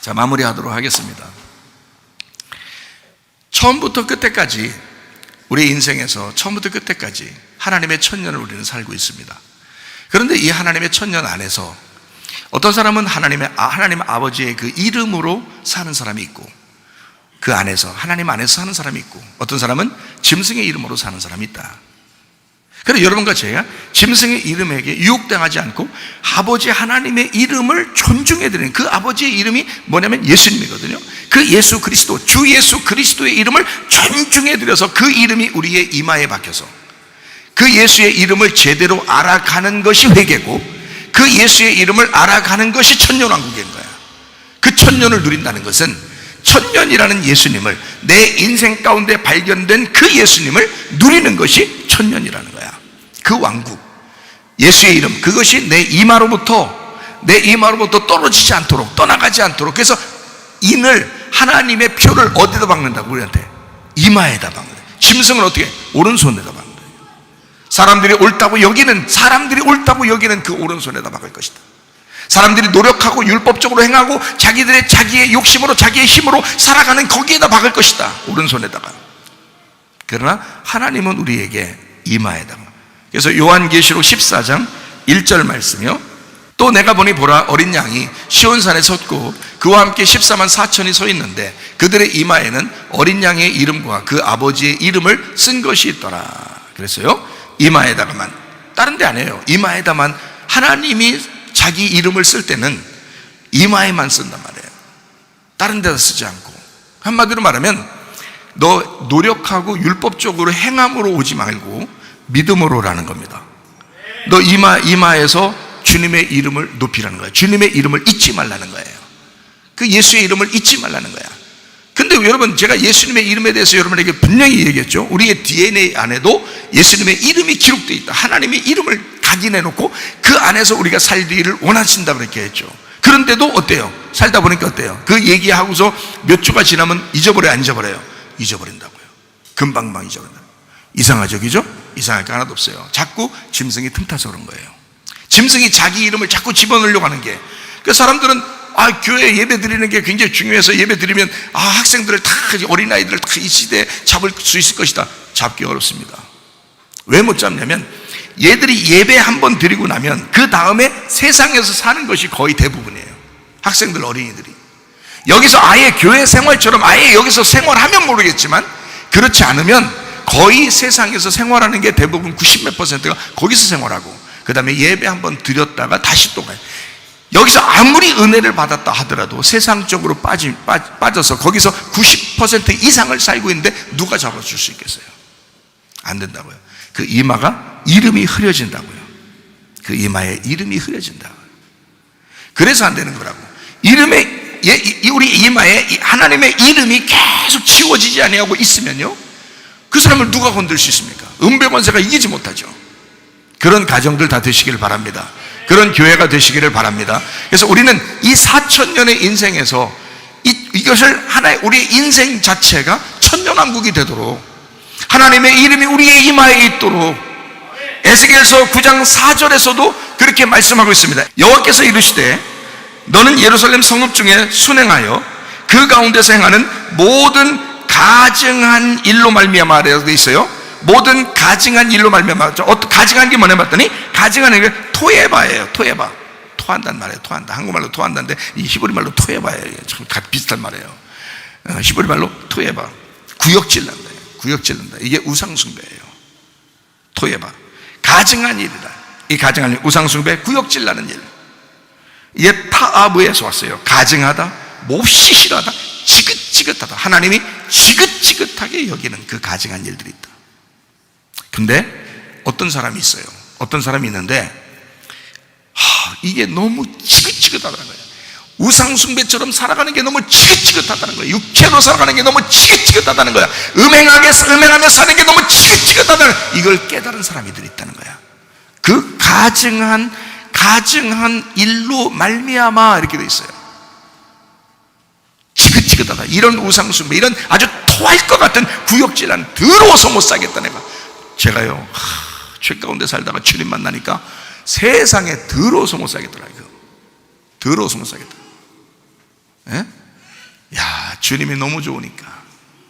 자, 마무리하도록 하겠습니다. 처음부터 끝에까지, 우리 인생에서 처음부터 끝에까지 하나님의 천년을 우리는 살고 있습니다. 그런데 이 하나님의 천년 안에서 어떤 사람은 하나님 아버지의 그 이름으로 사는 사람이 있고, 그 안에서 하나님 안에서 사는 사람이 있고, 어떤 사람은 짐승의 이름으로 사는 사람이 있다. 그래서 여러분과 제가 짐승의 이름에게 유혹당하지 않고 아버지 하나님의 이름을 존중해드리는, 그 아버지의 이름이 뭐냐면 예수님이거든요. 그 예수 그리스도, 주 예수 그리스도의 이름을 존중해드려서 그 이름이 우리의 이마에 박혀서 그 예수의 이름을 제대로 알아가는 것이 회개고, 그 예수의 이름을 알아가는 것이 천년왕국인 거야. 그 천년을 누린다는 것은 천년이라는 예수님을, 내 인생 가운데 발견된 그 예수님을 누리는 것이 천년이라는 거야. 그 왕국, 예수의 이름, 그것이 내 이마로부터 떨어지지 않도록, 떠나가지 않도록. 그래서 인을, 하나님의 표를 어디다 박는다고? 우리한테 이마에다 박는다. 짐승은 어떻게? 오른손에다 박는다. 사람들이 옳다고 여기는 그 오른손에다 박을 것이다. 사람들이 노력하고 율법적으로 행하고 자기의 욕심으로, 자기의 힘으로 살아가는 거기에다 박을 것이다, 오른손에다가. 그러나 하나님은 우리에게 이마에다가. 그래서 요한계시록 14장 1절 말씀이요, 또 내가 보니 보라, 어린 양이 시온산에 섰고 그와 함께 14만 4천이 서 있는데 그들의 이마에는 어린 양의 이름과 그 아버지의 이름을 쓴 것이 있더라. 그래서요, 이마에다가만, 다른 데 아니에요. 이마에다만, 하나님이 자기 이름을 쓸 때는 이마에만 쓴단 말이에요. 다른 데다 쓰지 않고. 한마디로 말하면 너 노력하고 율법적으로 행함으로 오지 말고 믿음으로라는 겁니다. 너 이마에서 주님의 이름을 높이라는 거예요. 주님의 이름을 잊지 말라는 거예요. 그 예수의 이름을 잊지 말라는 거야. 근데 여러분, 제가 예수님의 이름에 대해서 여러분에게 분명히 얘기했죠. 우리의 DNA 안에도 예수님의 이름이 기록되어 있다. 하나님의 이름을 각인해놓고 그 안에서 우리가 살기를 원하신다, 그렇게 했죠. 그런데도 어때요? 살다 보니까 어때요? 그 얘기하고서 몇 주가 지나면 잊어버려요, 안 잊어버려요? 잊어버린다고요. 금방 잊어버린다. 이상하죠, 그죠? 이상할 거 하나도 없어요. 자꾸 짐승이 틈타서 그런 거예요. 짐승이 자기 이름을 자꾸 집어넣으려고 하는 게, 그 사람들은 교회 예배 드리는 게 굉장히 중요해서 예배 드리면 학생들을 다, 어린아이들을 다 이 시대에 잡을 수 있을 것이다. 잡기 어렵습니다. 왜 못 잡냐면 얘들이 예배 한번 드리고 나면 그 다음에 세상에서 사는 것이 거의 대부분이에요. 학생들, 어린이들이 여기서 아예 교회 생활처럼 아예 여기서 생활하면 모르겠지만, 그렇지 않으면 거의 세상에서 생활하는 게 대부분 90몇 %가 거기서 생활하고, 그 다음에 예배 한번 드렸다가 다시 또 가요. 여기서 아무리 은혜를 받았다 하더라도 세상적으로 빠져서 거기서 90% 이상을 살고 있는데 누가 잡아줄 수 있겠어요? 안 된다고요. 그 이마가 이름이 흐려진다고요. 그 이마에 이름이 흐려진다고요. 그래서 안 되는 거라고. 우리 이마에 하나님의 이름이 계속 지워지지 아니하고 있으면요, 그 사람을 누가 건들 수 있습니까? 은배 권세가 이기지 못하죠. 그런 가정들 다 되시길 바랍니다. 그런 교회가 되시기를 바랍니다. 그래서 우리는 이 4000년의 인생에서 이것을 하나의 우리의 인생 자체가 천년왕국이 되도록, 하나님의 이름이 우리의 이마에 있도록, 에스겔서 9장 4절에서도 그렇게 말씀하고 있습니다. 여호와께서 이르시되 너는 예루살렘 성읍 중에 순행하여 그 가운데서 행하는 모든 가증한 일로 말미암아 라고 되어 있어요. 모든 가증한 일로 말미암아. 가증한 게 뭐냐 봤더니, 가증한 게 토에바예요. 토에바. 토한단 말이에요. 토한다. 한국말로 토한다인데 이 히브리 말로 토에바예요. 참 비슷한 말이에요. 히브리 말로 토에바. 구역질난다. 구역질난다. 이게 우상숭배예요. 토에바. 가증한 일이다. 이 가증한 일, 우상숭배, 구역질나는 일. 이게 타아브에서 왔어요. 가증하다, 몹시 싫어하다, 지긋지긋하다. 하나님이 지긋지긋하게 여기는 그 가증한 일들이 있다. 근데 어떤 사람이 있어요. 어떤 사람이 있는데 이게 너무 지긋지긋하다는 거예요. 우상숭배처럼 살아가는 게 너무 지긋지긋하다는 거예요. 육체로 살아가는 게 너무 지긋지긋하다는 거야. 음행하며 사는 게 너무 지긋지긋하다는 거야. 이걸 깨달은 사람이들이 있다는 거야. 그 가증한 일로 말미암아 이렇게 돼 있어요. 지긋지긋하다. 이런 우상숭배, 이런 아주 토할 것 같은 구역질한, 더러워서 못 살겠다. 제가요, 죄 가운데 살다가 주님 만나니까 세상에 더러워서 못 살겠더라. 이거 더러워서 못 살겠다. 예? 야, 주님이 너무 좋으니까,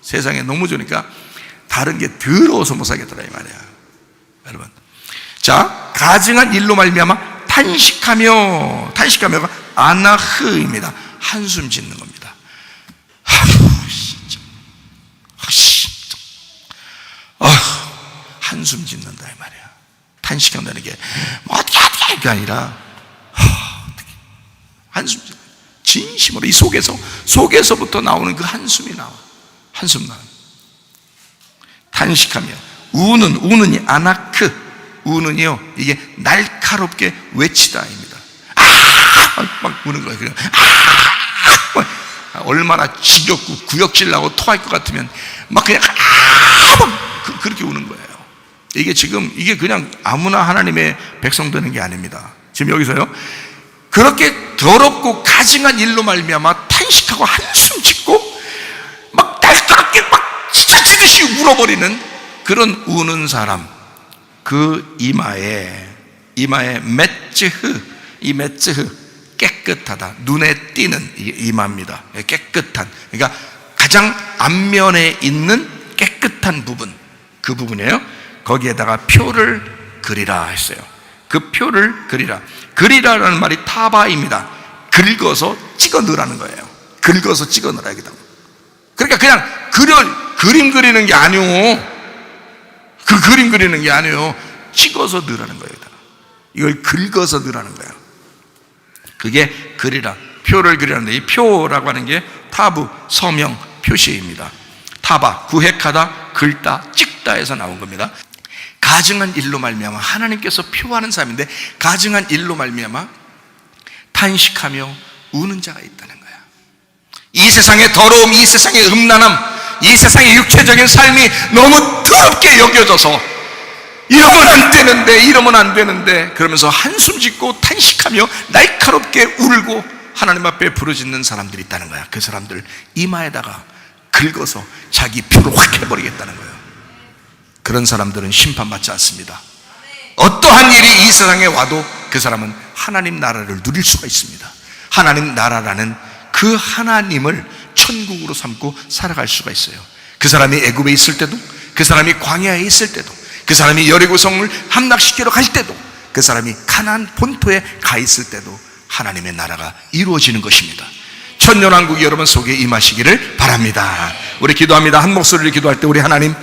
세상에 너무 좋으니까 다른 게 더러워서 못 살겠더라 이 말이야. 여러분, 자, 가증한 일로 말미암아 탄식하며가 아나흐입니다. 한숨 짓는 겁니다. 진짜. 한숨 짓는다 이 말이야. 탄식한다는 게 뭐 어떻게 이게 아니라 한숨 짓는, 진심으로 이 속에서부터 나오는 그 한숨이 나와. 한숨 나와. 탄식하며 우는이 아나크. 우는요, 이게 날카롭게 외치다입니다. 막 우는 거예요. 그냥 얼마나 지겹고 구역질 나고 토할 것 같으면 막 그냥 그렇게 우는 거예요. 이게 그냥 아무나 하나님의 백성 되는 게 아닙니다. 지금 여기서요, 그렇게 더럽고 가증한 일로 말미암아 탄식하고 한숨 짓고 막 날카롭게 막 지쳐지듯이 울어버리는 그런 우는 사람, 그 이마에 메츠흐, 이 메츠흐, 깨끗하다, 눈에 띄는 이마입니다. 깨끗한, 그러니까 가장 앞면에 있는 깨끗한 부분, 그 부분이에요. 거기에다가 표를 그리라 했어요. 그 표를 그리라라는 말이 타바입니다. 긁어서 찍어 넣으라는 거예요. 긁어서 찍어 넣으라. 그러니까 그냥 그림 그리는 게 아니오. 그 그림 그리는 게 아니에요. 찍어서 넣으라는 거예요. 이걸 긁어서 넣으라는 거예요. 그게 그리라, 표를 그리라는데, 이 표라고 하는 게 타부, 서명, 표시입니다. 타바, 구획하다, 긁다, 찍다에서 나온 겁니다. 가증한 일로 말미암아 하나님께서 표하는 사람인데, 가증한 일로 말미암아 탄식하며 우는 자가 있다는 거야. 이 세상의 더러움, 이 세상의 음란함, 이 세상의 육체적인 삶이 너무 더럽게 여겨져서 이러면 안 되는데 그러면서 한숨 짓고 탄식하며 날카롭게 울고 하나님 앞에 부르짖는 사람들이 있다는 거야. 그 사람들 이마에다가 긁어서 자기 표를 확 해버리겠다는 거예요. 그런 사람들은 심판받지 않습니다. 어떠한 일이 이 세상에 와도 그 사람은 하나님 나라를 누릴 수가 있습니다. 하나님 나라라는 그 하나님을 천국으로 삼고 살아갈 수가 있어요. 그 사람이 애굽에 있을 때도, 그 사람이 광야에 있을 때도, 그 사람이 여리고성을 함락시키러 갈 때도, 그 사람이 가나안 본토에 가 있을 때도 하나님의 나라가 이루어지는 것입니다. 천년왕국이 여러분 속에 임하시기를 바랍니다. 우리 기도합니다. 한 목소리를 기도할 때 우리 하나님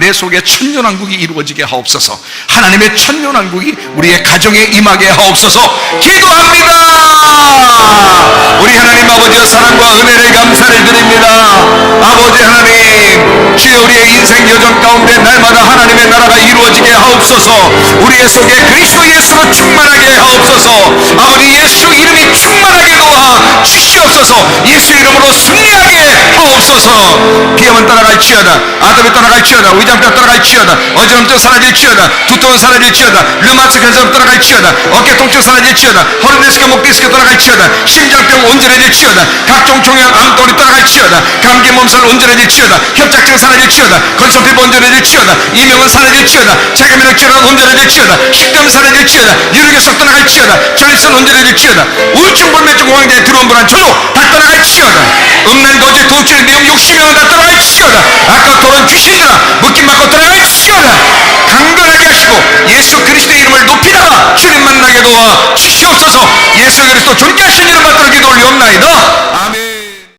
내 속에 천년왕국이 이루어지게 하옵소서. 하나님의 천년왕국이 우리의 가정에 임하게 하옵소서. 기도합니다. 우리 하나님 아버지의 사랑과 은혜를 감사를 드립니다. 아버지 하나님, 주여 우리의 인생 여정 가운데 날마다 하나님의 나라가 이루어지게 하옵소서. 우리의 속에 그리스도 예수로 충만하게 하옵소서. 아버지 예수 이름이 충만하게 도와 주시옵소서. 예수 이름으로 승리하게 하옵소서. 비염은 따라갈지어다, 아담이 따라갈지어다, 위장병 따라갈지어다, 어지럼증 사라질지어다, 두통은 사라질지어다, 류마티스 근성 따라갈지어다, 어깨 통증 사라질지어다, 허리 디스크, 목 디스크 따라갈지어다, 심장병 온전해질지어다, 각종 종양 암덩어리 따라갈지어다, 감기 몸살 온전해질지어다, 협착증 사라질지어다, 건성피부 온전해질지어다, 이명은 사라질지어다, 자가면역 질환 온전해질지어다, 식감 사라질지어다, 유력의석 따라갈지어다, 전립선 온전해질지어다, 우울증 불면증 공황장애 들어온 불안 초조 다 따라갈지어다, 음란 거짓 도출 미움 욕심명은 다 따라갈지어다, 아까 도론 귀신들아 묶임 받고 따라갈지어다. 강건하게 하시고 예수 그리스도의 이름을 높이다가 주님 만나게 도와 주시옵소서. 예수 그리스도 존귀하신 이름 받들어 기도 올리옵나이다.